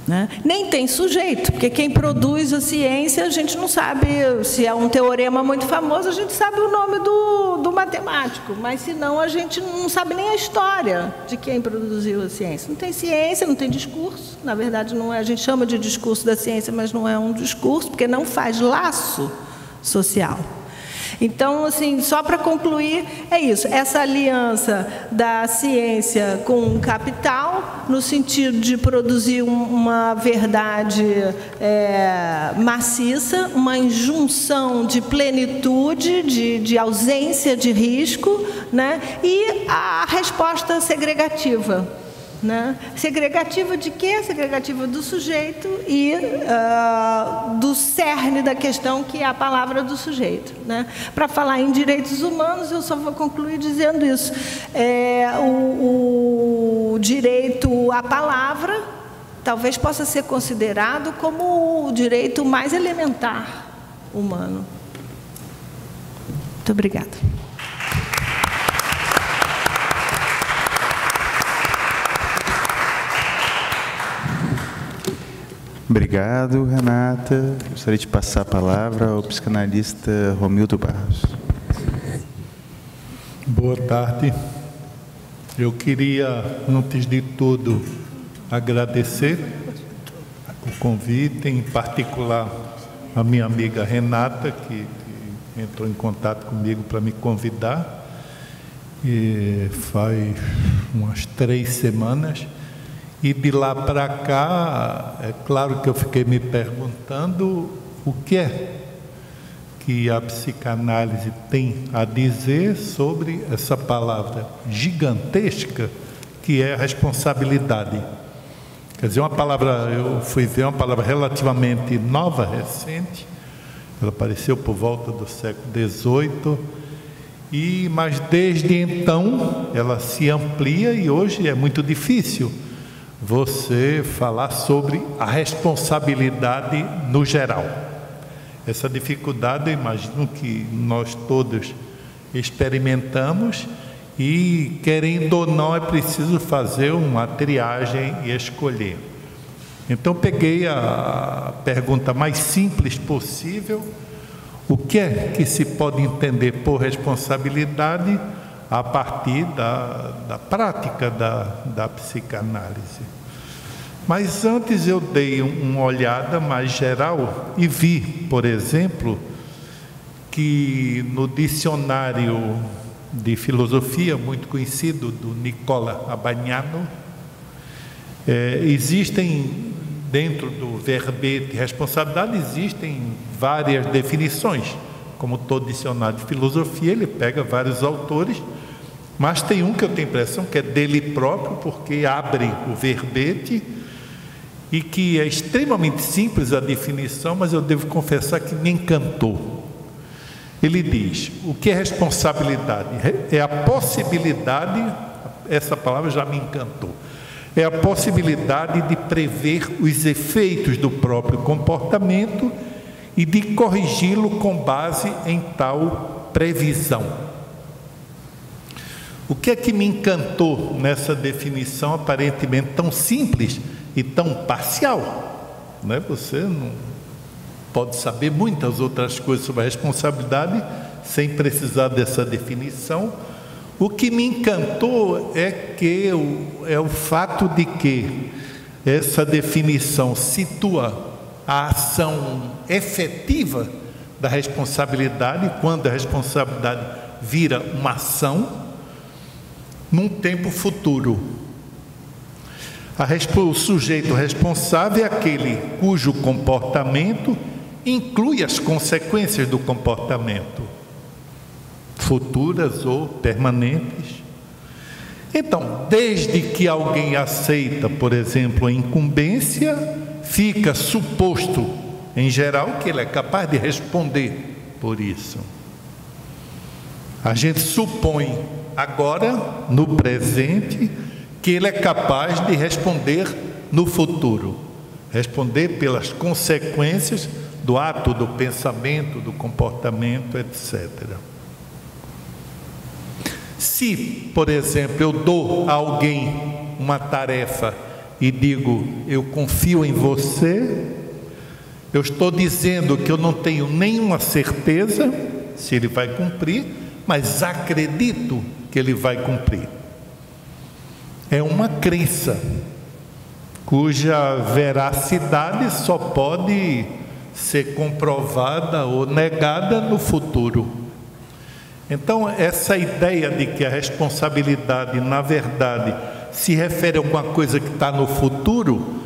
Né? Nem tem sujeito, porque quem produz a ciência, a gente não sabe, se é um teorema muito famoso, a gente sabe o nome do matemático, mas senão a gente não sabe nem a história de quem produziu a ciência. Não tem ciência, não tem discurso, na verdade não é, a gente chama de discurso da ciência, mas não é um discurso, porque não faz laço social. Então, assim, só para concluir, é isso, essa aliança da ciência com o capital, no sentido de produzir uma verdade maciça, uma injunção de plenitude, de ausência de risco, né? E a resposta segregativa. Né? Segregativa de quê? Segregativa do sujeito e do cerne da questão, que é a palavra do sujeito, né? Para falar em direitos humanos, eu só vou concluir dizendo isso. O direito à palavra talvez possa ser considerado como o direito mais elementar humano. Muito obrigada.
Obrigado, Renata. Gostaria de passar a palavra ao psicanalista Romildo Barros.
Boa tarde. Eu queria, antes de tudo, agradecer o convite, em particular a minha amiga Renata, que entrou em contato comigo para me convidar. E faz umas 3 semanas. E de lá para cá, é claro que eu fiquei me perguntando o que é que a psicanálise tem a dizer sobre essa palavra gigantesca que é a responsabilidade. Quer dizer, uma palavra, eu fui ver, uma palavra relativamente nova, recente, ela apareceu por volta do século XVIII, mas desde então ela se amplia e hoje é muito difícil você falar sobre a responsabilidade no geral. Essa dificuldade, eu imagino que nós todos experimentamos, e querendo ou não é preciso fazer uma triagem e escolher. Então peguei a pergunta mais simples possível: o que é que se pode entender por responsabilidade a partir da prática da psicanálise. Mas antes eu dei uma olhada mais geral e vi, por exemplo, que no dicionário de filosofia muito conhecido do Nicola Abbagnano, existem, dentro do verbete responsabilidade, existem várias definições. Como todo dicionário de filosofia, ele pega vários autores, mas tem um que eu tenho a impressão que é dele próprio, porque abre o verbete e que é extremamente simples a definição, mas eu devo confessar que me encantou. Ele diz: o que é responsabilidade? É a possibilidade, essa palavra já me encantou, é a possibilidade de prever os efeitos do próprio comportamento e de corrigi-lo com base em tal previsão. O que é que me encantou nessa definição aparentemente tão simples e tão parcial? Né? Você não pode saber muitas outras coisas sobre a responsabilidade sem precisar dessa definição. O que me encantou é o fato de que essa definição situa a ação efetiva da responsabilidade, quando a responsabilidade vira uma ação, num tempo futuro. O sujeito responsável é aquele cujo comportamento inclui as consequências do comportamento, futuras ou permanentes. Então, desde que alguém aceita, por exemplo, a incumbência, fica suposto, em geral, que ele é capaz de responder por isso. A gente supõe agora, no presente, que ele é capaz de responder no futuro, responder pelas consequências do ato, do pensamento, do comportamento, etc. Se, por exemplo, eu dou a alguém uma tarefa e digo, eu confio em você, eu estou dizendo que eu não tenho nenhuma certeza se ele vai cumprir, mas acredito que ele vai cumprir. É uma crença cuja veracidade só pode ser comprovada ou negada no futuro. Então, essa ideia de que a responsabilidade, na verdade, se refere a alguma coisa que está no futuro,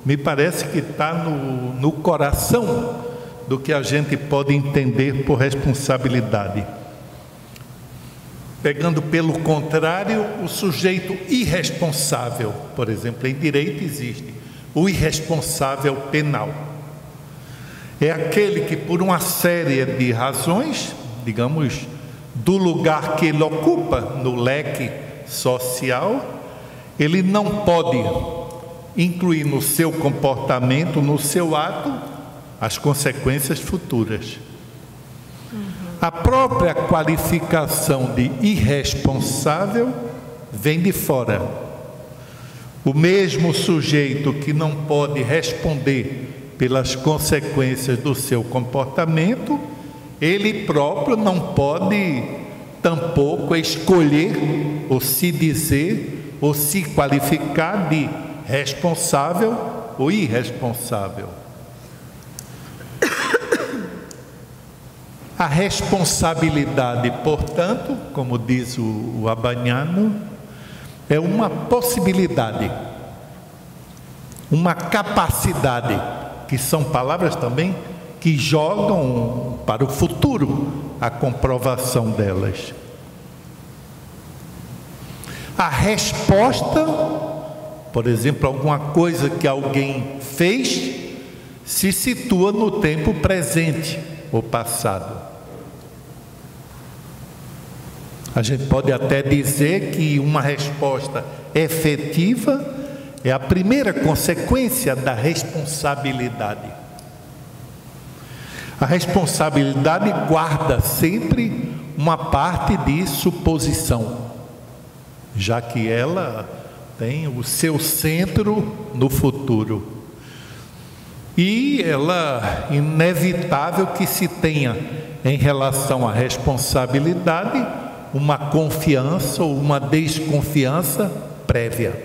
me parece que está no coração do que a gente pode entender por responsabilidade. Pegando pelo contrário, o sujeito irresponsável, por exemplo, em direito existe o irresponsável penal. É aquele que, por uma série de razões, digamos, do lugar que ele ocupa no leque social, ele não pode incluir no seu comportamento, no seu ato, as consequências futuras. A própria qualificação de irresponsável vem de fora. O mesmo sujeito que não pode responder pelas consequências do seu comportamento, ele próprio não pode tampouco escolher ou se dizer ou se qualificar de responsável ou irresponsável. A responsabilidade, portanto, como diz o Abaniano, é uma possibilidade, uma capacidade, que são palavras também que jogam para o futuro a comprovação delas. A resposta, por exemplo, alguma coisa que alguém fez, se situa no tempo presente ou passado. A gente pode até dizer que uma resposta efetiva é a primeira consequência da responsabilidade. A responsabilidade guarda sempre uma parte de suposição, já que ela tem o seu centro no futuro. E ela, inevitável que se tenha em relação à responsabilidade, uma confiança ou uma desconfiança prévia.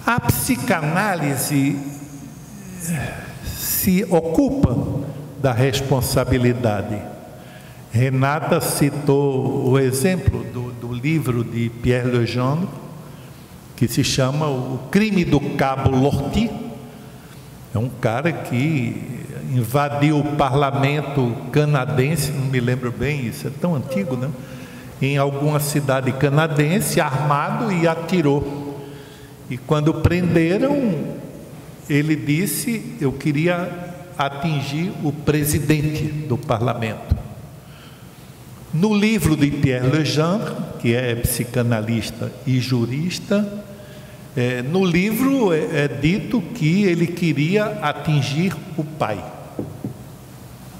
A psicanálise se ocupa da responsabilidade. Renata citou o exemplo do livro de Pierre Legendre, que se chama O Crime do Cabo Lortie. É um cara que invadiu o parlamento canadense, não me lembro bem, isso é tão antigo, né? Em alguma cidade canadense, armado, e atirou. E quando prenderam, ele disse, eu queria atingir o presidente do parlamento. No livro de Pierre Legendre, que é psicanalista e jurista, no livro é dito que ele queria atingir o pai.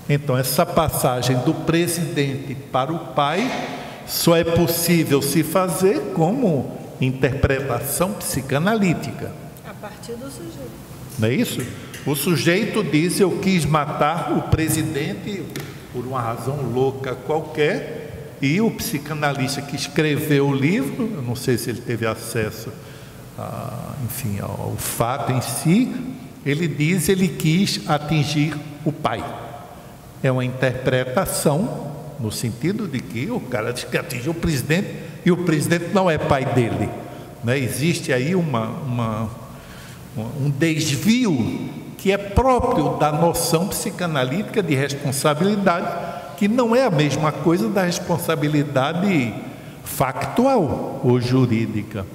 Então, essa passagem do presidente para o pai só é possível se fazer como interpretação psicanalítica.
A partir do sujeito.
Não é isso? O sujeito diz: eu quis matar o presidente por uma razão louca qualquer, e o psicanalista que escreveu o livro, eu não sei se ele teve acesso enfim, ao fato em si, ele diz: ele quis atingir o pai. É uma interpretação no sentido de que o cara diz que atingiu o presidente e o presidente não é pai dele, né? Existe aí um desvio que é próprio da noção psicanalítica de responsabilidade, que não é a mesma coisa da responsabilidade factual ou jurídica.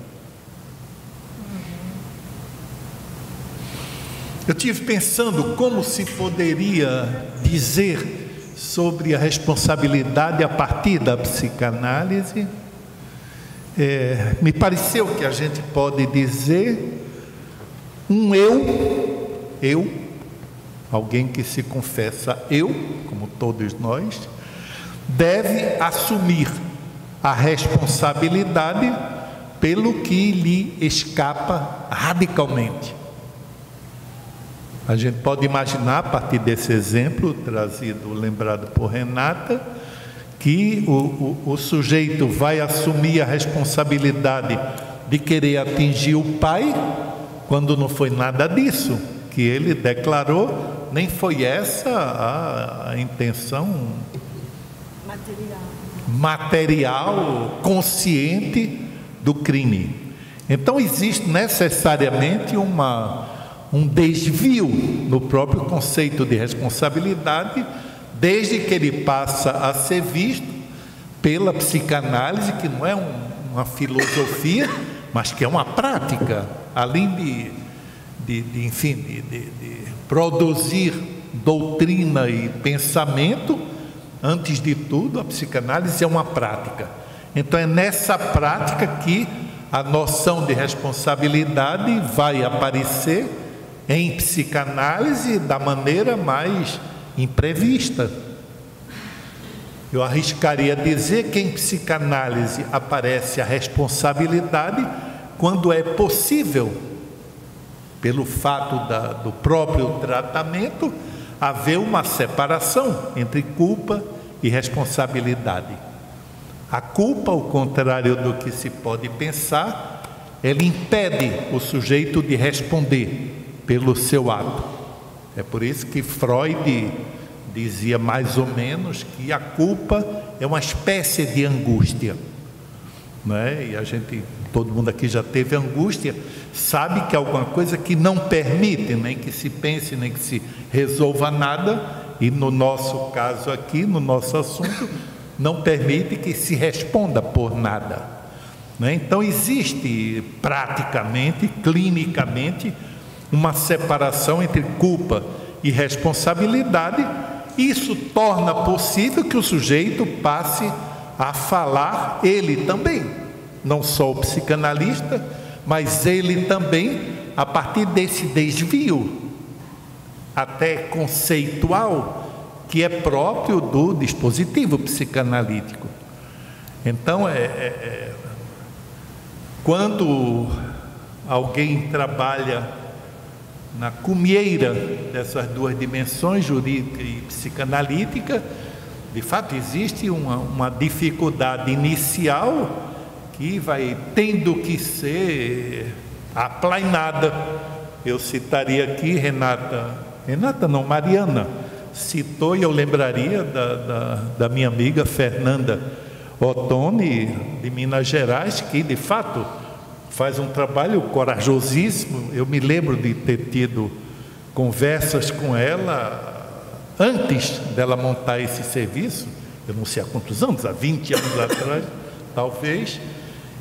Eu estive pensando como se poderia dizer sobre a responsabilidade a partir da psicanálise. Me pareceu que a gente pode dizer um eu, alguém que se confessa eu, como todos nós, deve assumir a responsabilidade pelo que lhe escapa radicalmente. A gente pode imaginar, a partir desse exemplo lembrado por Renata, que o sujeito vai assumir a responsabilidade de querer atingir o pai, quando não foi nada disso que ele declarou, nem foi essa a intenção material, consciente do crime. Então existe necessariamente um desvio no próprio conceito de responsabilidade, desde que ele passa a ser visto pela psicanálise, que não é uma filosofia, mas que é uma prática, além de produzir doutrina e pensamento. Antes de tudo, a psicanálise é uma prática. Então é nessa prática que a noção de responsabilidade vai aparecer em psicanálise da maneira mais imprevista. Eu arriscaria dizer que em psicanálise aparece a responsabilidade quando é possível, pelo fato do próprio tratamento, haver uma separação entre culpa e responsabilidade. A culpa, ao contrário do que se pode pensar, ela impede o sujeito de responder pelo seu ato. É por isso que Freud dizia mais ou menos que a culpa é uma espécie de angústia, não é? E todo mundo aqui já teve angústia, sabe que é alguma coisa que não permite nem que se pense, nem que se resolva nada, e no nosso caso aqui, no nosso assunto, não permite que se responda por nada, não é? Então existe praticamente, clinicamente, uma separação entre culpa e responsabilidade. Isso torna possível que o sujeito passe a falar, ele também, não só o psicanalista, mas ele também, a partir desse desvio até conceitual que é próprio do dispositivo psicanalítico. Então, quando alguém trabalha na cumieira dessas duas dimensões, jurídica e psicanalítica, de fato existe uma dificuldade inicial que vai tendo que ser aplainada. Eu citaria aqui Mariana citou, e eu lembraria da minha amiga Fernanda Ottoni, de Minas Gerais, que de fato faz um trabalho corajosíssimo. Eu me lembro de ter tido conversas com ela antes dela montar esse serviço, eu não sei há quantos anos, há 20 anos atrás, talvez,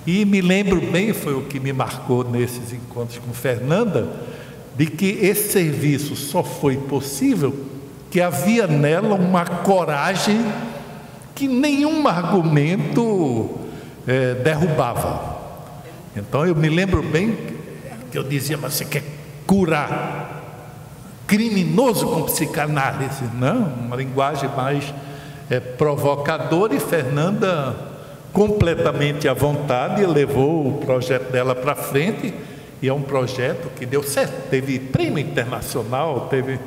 e me lembro bem, foi o que me marcou nesses encontros com Fernanda, de que esse serviço só foi possível que havia nela uma coragem que nenhum argumento derrubava. Então eu me lembro bem que eu dizia: mas você quer curar criminoso com psicanálise? Não, uma linguagem mais provocadora, e Fernanda completamente à vontade, levou o projeto dela para frente, e é um projeto que deu certo, teve prêmio internacional, teve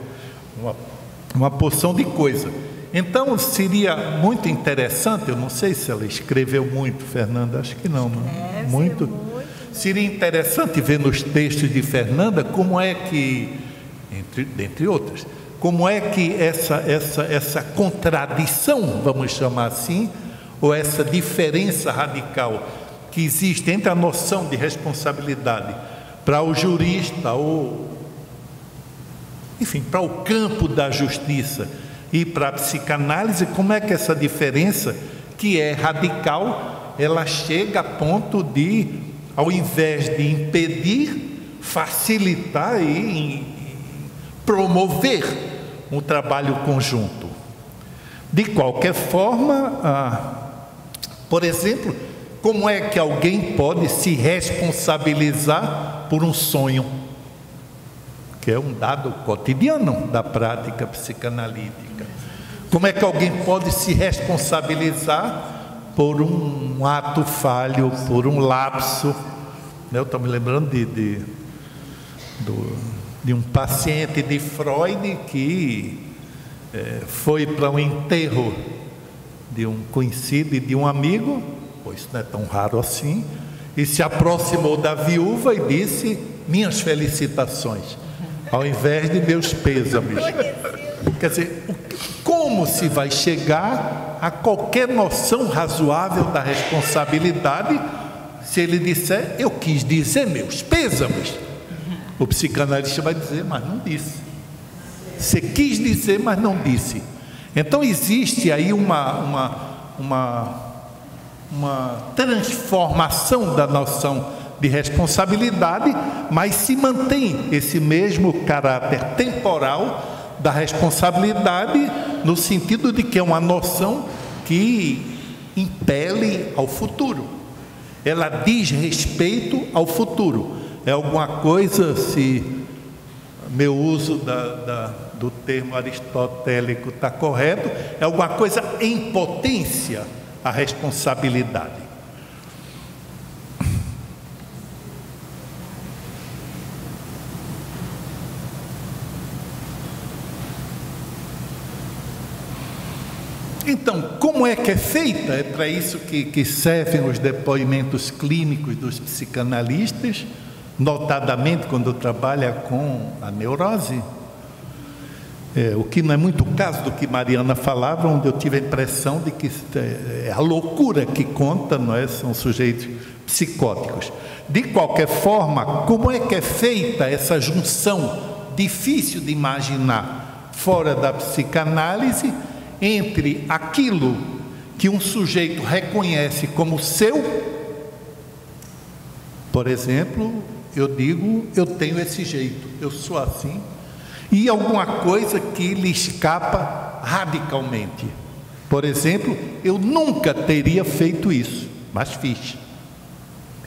uma porção de coisa. Então seria muito interessante, eu não sei se ela escreveu muito, Fernanda, acho que não, muito. Seria interessante ver nos textos de Fernanda como é que, dentre outras, como é que essa contradição, vamos chamar assim, ou essa diferença radical que existe entre a noção de responsabilidade para o jurista, ou, enfim, para o campo da justiça e para a psicanálise, como é que essa diferença, que é radical, ela chega a ponto de, ao invés de impedir, facilitar e promover um trabalho conjunto. De qualquer forma, por exemplo, como é que alguém pode se responsabilizar por um sonho? Que é um dado cotidiano da prática psicanalítica. Como é que alguém pode se responsabilizar por um ato falho, por um lapso? Eu estou me lembrando de um paciente de Freud que foi para um enterro de um conhecido e de um amigo, pois isso não é tão raro assim, e se aproximou da viúva e disse: minhas felicitações, ao invés de meus pêsames. Quer dizer, como se vai chegar a qualquer noção razoável da responsabilidade se ele disser: eu quis dizer meus pêsames? O psicanalista vai dizer: mas não disse. Você quis dizer, mas não disse. Então existe aí uma transformação da noção de responsabilidade, mas se mantém esse mesmo caráter temporal da responsabilidade, no sentido de que é uma noção que impele ao futuro, ela diz respeito ao futuro. É alguma coisa, se meu uso do termo aristotélico está correto, é alguma coisa em potência a responsabilidade. Então, como é que é feita? É para isso que servem os depoimentos clínicos dos psicanalistas, notadamente quando trabalha com a neurose. O que não é muito o caso do que Mariana falava, onde eu tive a impressão de que é a loucura que conta, não é? São sujeitos psicóticos. De qualquer forma, como é que é feita essa junção, difícil de imaginar, fora da psicanálise, entre aquilo que um sujeito reconhece como seu? Por exemplo, eu digo: eu tenho esse jeito, eu sou assim, e alguma coisa que lhe escapa radicalmente. Por exemplo, eu nunca teria feito isso, mas fiz.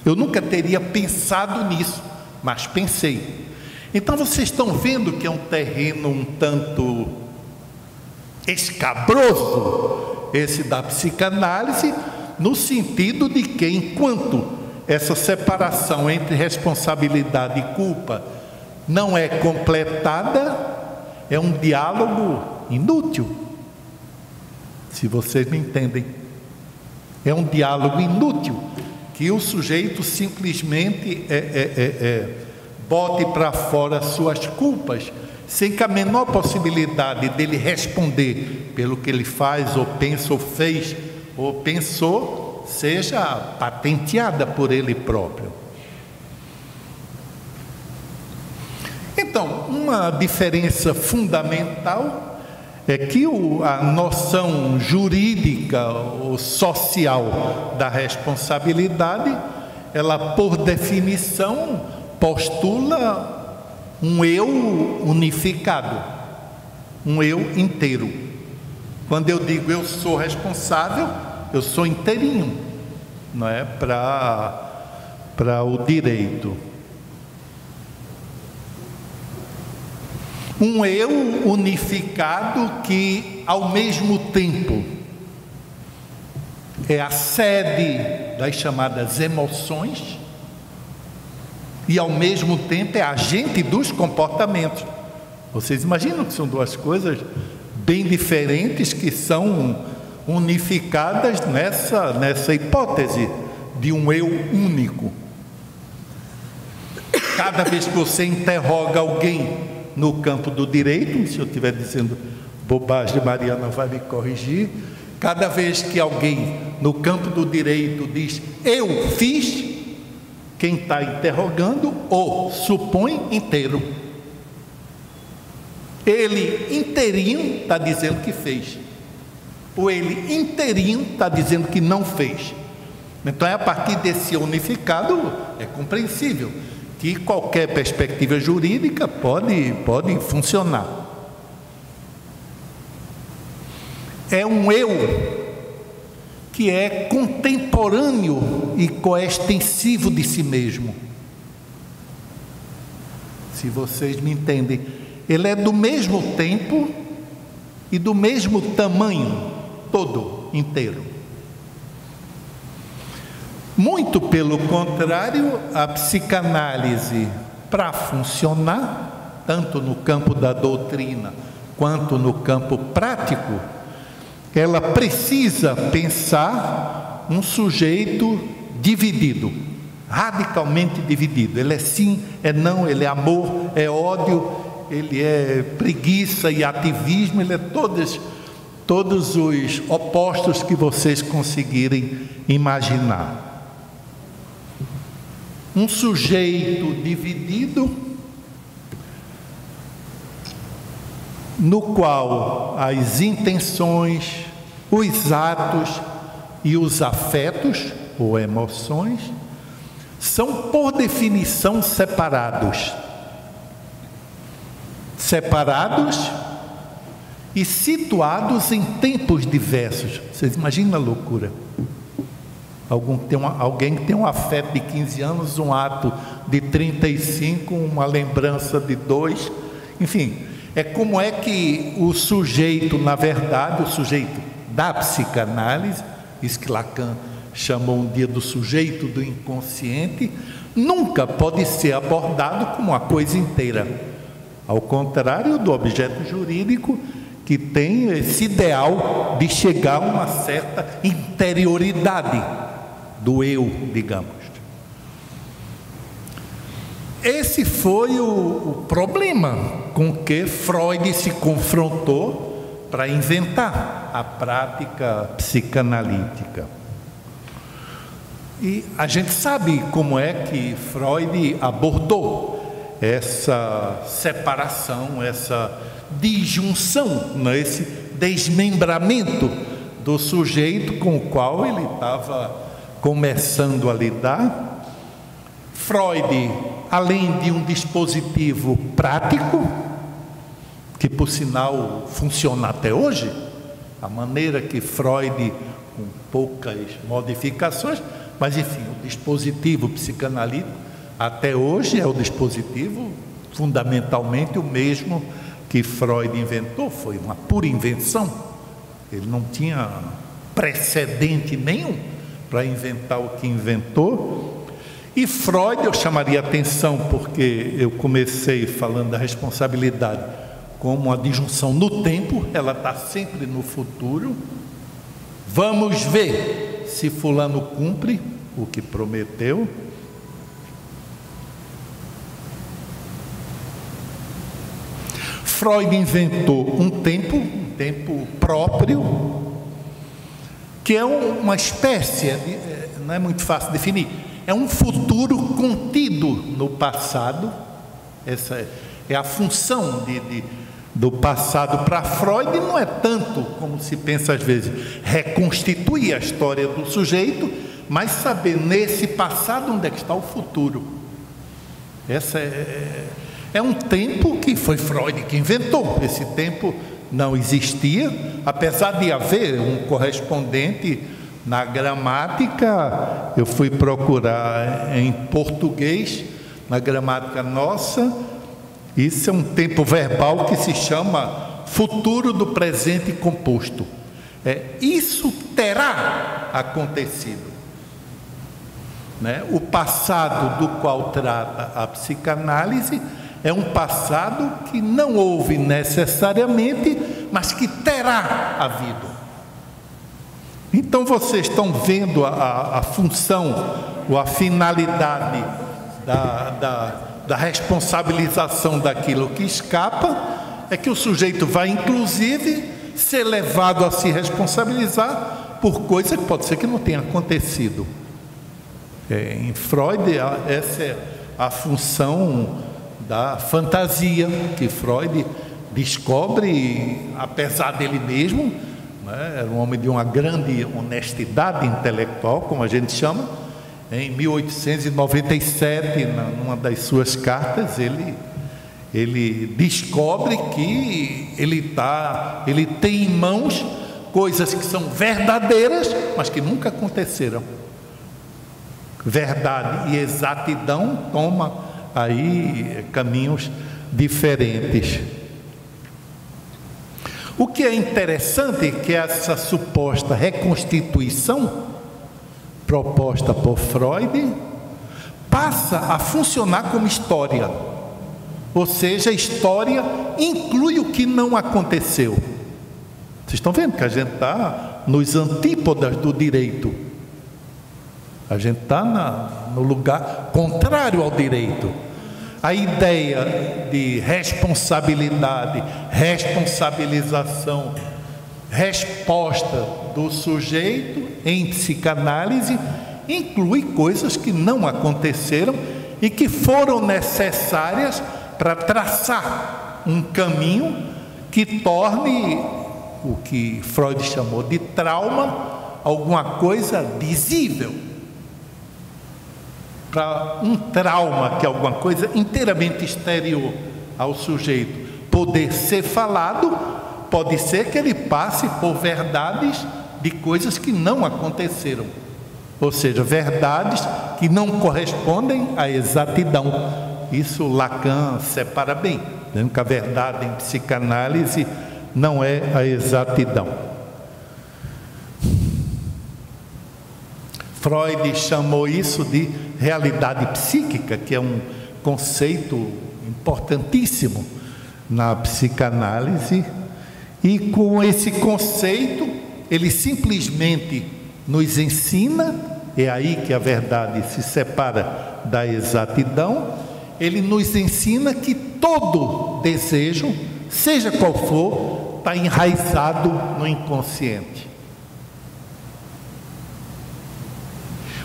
Eu nunca teria pensado nisso, mas pensei. Então vocês estão vendo que é um terreno um tanto escabroso esse da psicanálise, no sentido de que, enquanto essa separação entre responsabilidade e culpa não é completada, é um diálogo inútil, se vocês me entendem. É um diálogo inútil, que o sujeito simplesmente bote para fora suas culpas, sem que a menor possibilidade dele responder pelo que ele faz, ou pensa, ou fez, ou pensou, seja patenteada por ele próprio. Então, uma diferença fundamental é que a noção jurídica ou social da responsabilidade, ela, por definição, postula um eu unificado, um eu inteiro. Quando eu digo eu sou responsável, eu sou inteirinho, não é? Para o direito. Um eu unificado que, ao mesmo tempo, é a sede das chamadas emoções e, ao mesmo tempo, é agente dos comportamentos. Vocês imaginam que são duas coisas bem diferentes que são unificadas nessa hipótese de um eu único. Cada vez que você interroga alguém no campo do direito, se eu estiver dizendo bobagem, Mariana vai me corrigir, cada vez que alguém no campo do direito diz eu fiz, quem está interrogando o supõe inteiro. Ele inteirinho está dizendo que fez, ou ele inteirinho está dizendo que não fez. Então, a partir desse unificado, é compreensível que qualquer perspectiva jurídica pode funcionar. É um eu que é contemporâneo e coextensivo de si mesmo. Se vocês me entendem, ele é do mesmo tempo e do mesmo tamanho, todo, inteiro. Muito pelo contrário, a psicanálise, para funcionar, tanto no campo da doutrina quanto no campo prático, ela precisa pensar um sujeito dividido, radicalmente dividido. Ele é sim, é não, ele é amor, é ódio, ele é preguiça e ativismo, ele é todos os opostos que vocês conseguirem imaginar. Um sujeito dividido, no qual as intenções, os atos e os afetos ou emoções são, por definição, separados e situados em tempos diversos. Vocês imaginam a loucura? Alguém que tem um afeto de 15 anos, um ato de 35, uma lembrança de 2, enfim, é como é que o sujeito, na verdade, o sujeito da psicanálise, isso que Lacan chamou um dia do sujeito do inconsciente, nunca pode ser abordado como uma coisa inteira, ao contrário do objeto jurídico, que tem esse ideal de chegar a uma certa interioridade do eu, digamos. Esse foi o problema com que Freud se confrontou para inventar a prática psicanalítica. E a gente sabe como é que Freud abordou essa separação, essa disjunção, esse desmembramento do sujeito com o qual ele estava começando a lidar. Freud, além de um dispositivo prático, que por sinal funciona até hoje, a maneira que Freud, com poucas modificações, mas enfim, o dispositivo psicanalítico até hoje é o dispositivo fundamentalmente o mesmo que Freud inventou, foi uma pura invenção, ele não tinha precedente nenhum para inventar o que inventou. E Freud, eu chamaria atenção porque eu comecei falando da responsabilidade como uma disjunção no tempo, ela está sempre no futuro. Vamos ver se fulano cumpre o que prometeu. Freud inventou um tempo próprio, que é uma espécie, não é muito fácil definir, é um futuro contido no passado. Essa é a função do passado para Freud. Não é tanto, como se pensa às vezes, reconstituir a história do sujeito, mas saber nesse passado onde é que está o futuro. Essa é um tempo que foi Freud que inventou. Esse tempo não existia, apesar de haver um correspondente na gramática. Eu fui procurar em português, na gramática nossa, isso é um tempo verbal que se chama futuro do presente composto. isso terá acontecido. Né? O passado do qual trata a psicanálise é um passado que não houve necessariamente, mas que terá havido. Então vocês estão vendo a função ou a finalidade da responsabilização daquilo que escapa, é que o sujeito vai inclusive ser levado a se responsabilizar por coisa que pode ser que não tenha acontecido. Em Freud, essa é a função da fantasia, que Freud descobre, apesar dele mesmo, né, era um homem de uma grande honestidade intelectual, como a gente chama. Em 1897, numa das suas cartas, ele descobre que ele tem em mãos coisas que são verdadeiras, mas que nunca aconteceram. Verdade e exatidão toma aí caminhos diferentes. O que é interessante é que essa suposta reconstituição proposta por Freud passa a funcionar como história, ou seja, a história inclui o que não aconteceu. Vocês estão vendo que a gente está nos antípodas do direito. A gente está no lugar contrário ao direito. A ideia de responsabilidade, responsabilização, resposta do sujeito em psicanálise inclui coisas que não aconteceram e que foram necessárias para traçar um caminho que torne o que Freud chamou de trauma alguma coisa visível. Para um trauma, que é alguma coisa inteiramente exterior ao sujeito, poder ser falado, pode ser que ele passe por verdades de coisas que não aconteceram, ou seja, verdades que não correspondem à exatidão. Isso Lacan separa bem, dizendo que a verdade em psicanálise não é a exatidão. Freud chamou isso de realidade psíquica, que é um conceito importantíssimo na psicanálise, e com esse conceito ele simplesmente nos ensina, é aí que a verdade se separa da exatidão, ele nos ensina que todo desejo, seja qual for, está enraizado no inconsciente.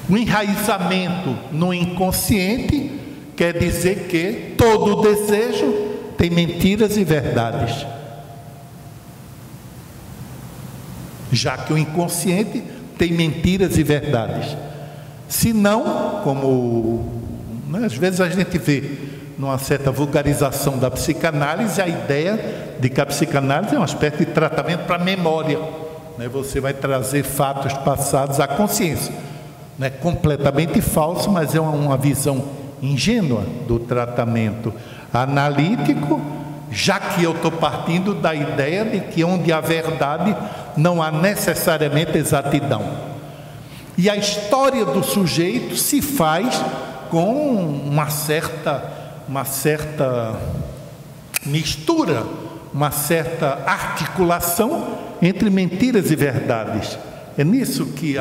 O enraizamento no inconsciente quer dizer que todo desejo tem mentiras e verdades. Já que o inconsciente tem mentiras e verdades. Se não, como às vezes a gente vê numa certa vulgarização da psicanálise, a ideia de que a psicanálise é uma espécie de tratamento para a memória. Você vai trazer fatos passados à consciência. Não é completamente falso, mas é uma visão ingênua do tratamento analítico, já que eu estou partindo da ideia de que onde há verdade não há necessariamente exatidão. E a história do sujeito se faz com uma certa mistura, uma certa articulação entre mentiras e verdades. É nisso que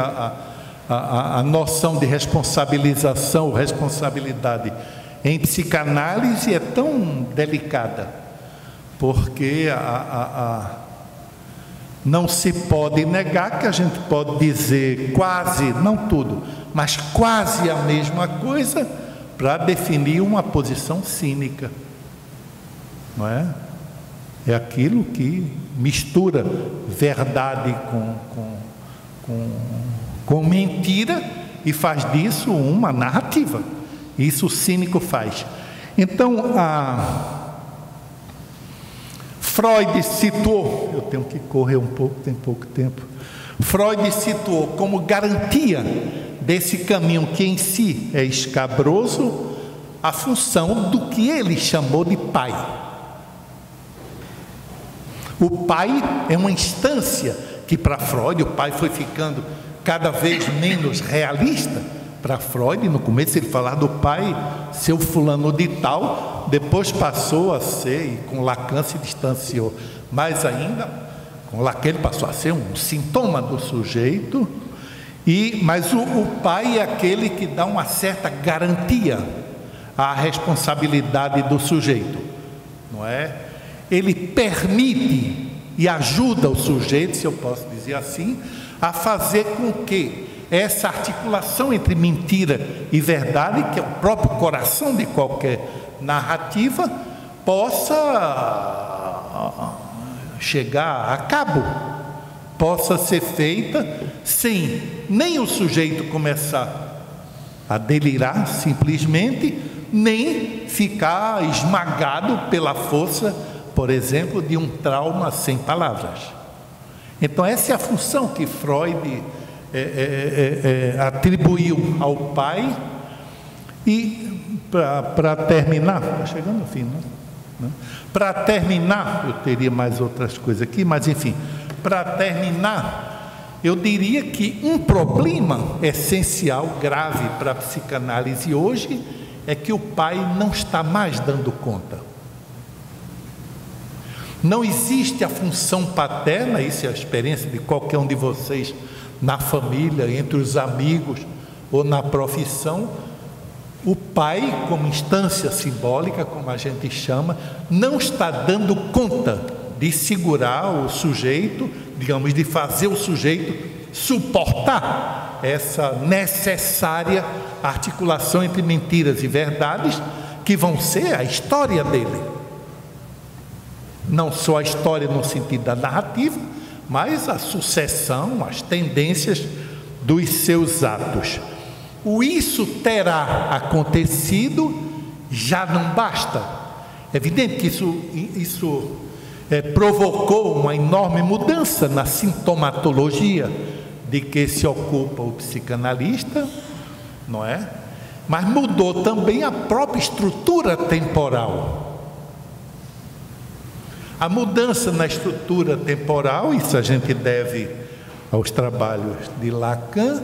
a noção de responsabilização, responsabilidade em psicanálise é tão delicada, porque não se pode negar que a gente pode dizer quase, não tudo, mas quase a mesma coisa para definir uma posição cínica, não é? É aquilo que mistura verdade com mentira e faz disso uma narrativa. Isso o cínico faz. Então, Freud situou, eu tenho que correr um pouco, tem pouco tempo. Freud situou como garantia desse caminho que em si é escabroso a função do que ele chamou de pai. O pai é uma instância que para Freud o pai foi ficando cada vez menos realista. Para Freud, no começo ele falava do pai ser o fulano de tal, depois passou a ser, e com Lacan se distanciou mais ainda, com Lacan ele passou a ser um sintoma do sujeito, mas o pai é aquele que dá uma certa garantia à responsabilidade do sujeito, não é? Ele permite e ajuda o sujeito, se eu posso dizer assim, a fazer com que essa articulação entre mentira e verdade, que é o próprio coração de qualquer narrativa, possa chegar a cabo, possa ser feita sem nem o sujeito começar a delirar simplesmente, nem ficar esmagado pela força, por exemplo, de um trauma sem palavras. Então essa é a função que Freud atribuiu ao pai. E para terminar, está chegando ao fim, não? Para terminar, eu teria mais outras coisas aqui, mas enfim, para terminar, eu diria que um problema essencial, grave para a psicanálise hoje, é que o pai não está mais dando conta. Não existe a função paterna, isso é a experiência de qualquer um de vocês, na família, entre os amigos ou na profissão. O pai, como instância simbólica, como a gente chama, não está dando conta de segurar o sujeito, digamos, de fazer o sujeito suportar essa necessária articulação entre mentiras e verdades, que vão ser a história dele. Não só a história no sentido da narrativa, mas a sucessão, as tendências dos seus atos. O isso terá acontecido já não basta. É evidente que isso provocou uma enorme mudança na sintomatologia de que se ocupa o psicanalista, não é? Mas mudou também a própria estrutura temporal. A mudança na estrutura temporal, isso a gente deve aos trabalhos de Lacan,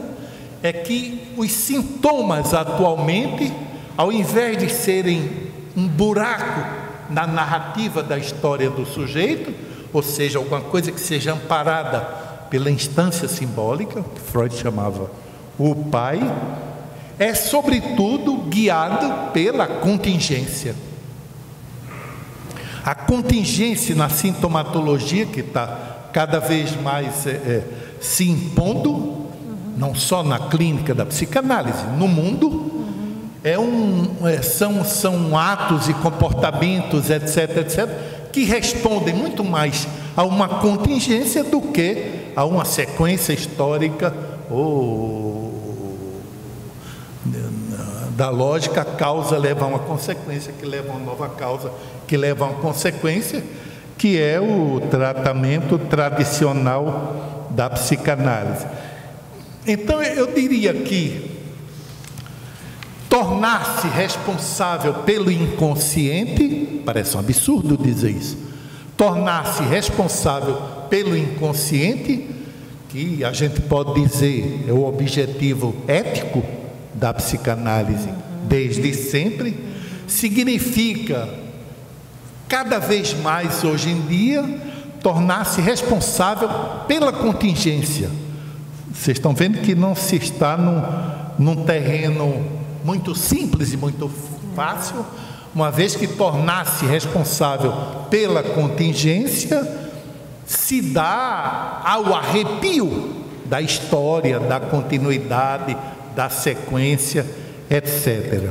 é que os sintomas atualmente, ao invés de serem um buraco na narrativa da história do sujeito, ou seja, alguma coisa que seja amparada pela instância simbólica, que Freud chamava o pai, é sobretudo guiado pela contingência. A contingência na sintomatologia, que está cada vez mais se impondo, não só na clínica da psicanálise, no mundo, são atos e comportamentos, etc., que respondem muito mais a uma contingência do que a uma sequência histórica ou da lógica. A causa leva a uma consequência, que leva a uma nova causa, que leva a uma consequência, que é o tratamento tradicional da psicanálise. Então eu diria que tornar-se responsável pelo inconsciente, parece um absurdo dizer isso, tornar-se responsável pelo inconsciente, que a gente pode dizer é o objetivo ético da psicanálise desde sempre, significa cada vez mais hoje em dia tornar-se responsável pela contingência. Vocês estão vendo que não se está num terreno muito simples e muito fácil, uma vez que tornar-se responsável pela contingência se dá ao arrepio da história, da continuidade, da sequência, etc.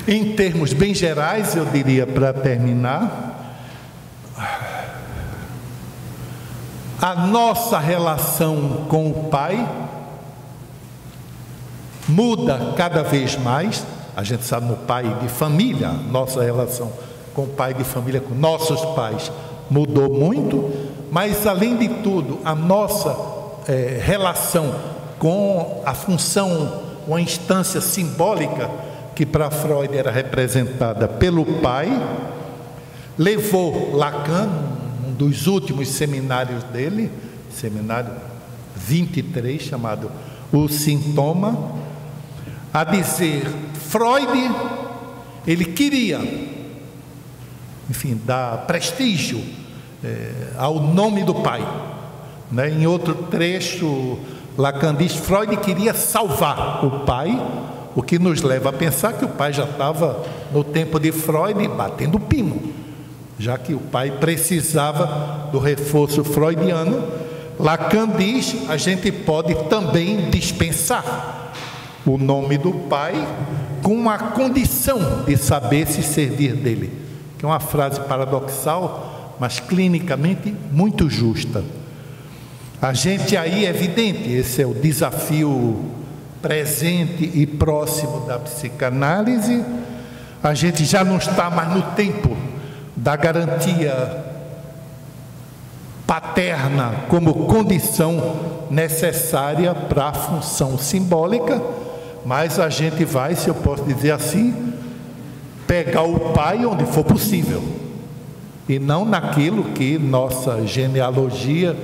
Em termos bem gerais, eu diria, para terminar, a nossa relação com o pai muda cada vez mais. A gente sabe, no pai de família, nossa relação com o pai de família, com nossos pais, mudou muito, mas além de tudo, a nossa relação com a função uma instância simbólica que para Freud era representada pelo pai, levou Lacan, um dos últimos seminários dele, seminário 23, chamado O Sintoma, a dizer: Freud, ele queria, enfim, dar prestígio ao nome do pai, né? Em outro trecho, Lacan diz: Freud queria salvar o pai, o que nos leva a pensar que o pai já estava, no tempo de Freud, batendo pino, já que o pai precisava do reforço freudiano. Lacan diz: a gente pode também dispensar o nome do pai com a condição de saber se servir dele, que é uma frase paradoxal, mas clinicamente muito justa. A gente aí, é evidente, esse é o desafio presente e próximo da psicanálise. A gente já não está mais no tempo da garantia paterna como condição necessária para a função simbólica, mas a gente vai, se eu posso dizer assim, pegar o pai onde for possível, e não naquilo que nossa genealogia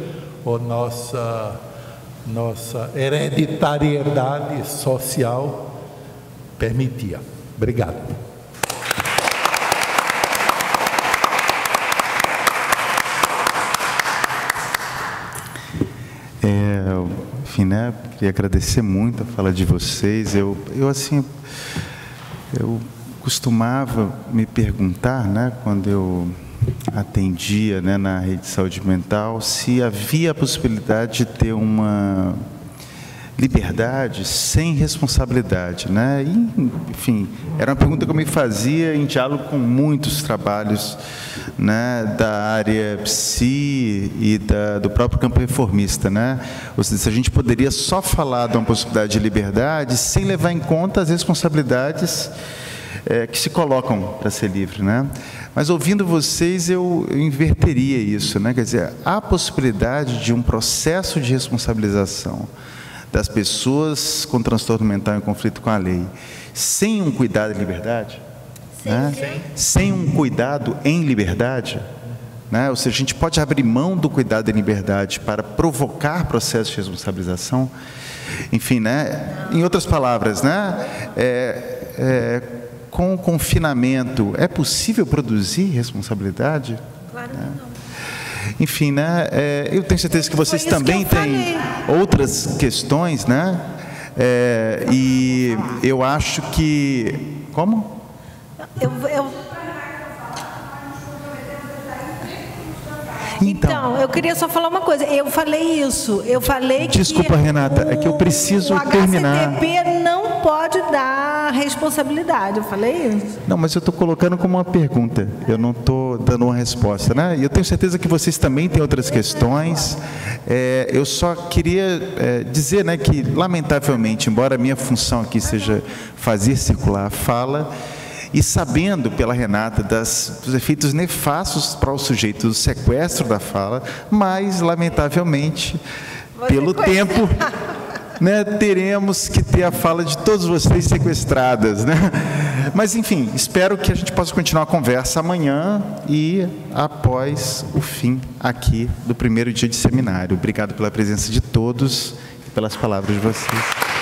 ou nossa hereditariedade social permitia. Obrigado.
Enfim, né? Queria agradecer muito a fala de vocês. Eu costumava me perguntar, né, quando eu atendia, né, na rede de saúde mental, se havia a possibilidade de ter uma liberdade sem responsabilidade, né? E, enfim, era uma pergunta que eu me fazia em diálogo com muitos trabalhos, né, da área psi e do próprio campo reformista, né? Ou seja, se a gente poderia só falar de uma possibilidade de liberdade sem levar em conta as responsabilidades que se colocam para ser livre, né? Mas ouvindo vocês, eu inverteria isso, né? Quer dizer, há a possibilidade de um processo de responsabilização das pessoas com transtorno mental em conflito com a lei, sem um cuidado em liberdade, né? Sem um cuidado em liberdade, né? Ou seja, a gente pode abrir mão do cuidado em liberdade para provocar processo de responsabilização. Enfim, né? Em outras palavras, né? Com o confinamento, é possível produzir responsabilidade?
Claro que não.
Enfim, né? Eu tenho certeza que vocês também têm outras questões, né? E eu acho que... Como?
Então, eu queria só falar uma coisa. Eu falei isso. Eu falei que...
Desculpa, Renata, é que eu preciso terminar.
O HCTP não pode dar responsabilidade. Eu falei isso.
Não, mas eu estou colocando como uma pergunta. Eu não estou dando uma resposta, né? E eu tenho certeza que vocês também têm outras questões. Eu só queria dizer, né, que, lamentavelmente, embora a minha função aqui seja fazer circular a fala, e sabendo pela Renata dos efeitos nefastos para o sujeito do sequestro da fala, mas, lamentavelmente, pelo tempo, né, teremos que ter a fala de todos vocês sequestradas, né? Mas, enfim, espero que a gente possa continuar a conversa amanhã e após o fim aqui do primeiro dia de seminário. Obrigado pela presença de todos e pelas palavras de vocês.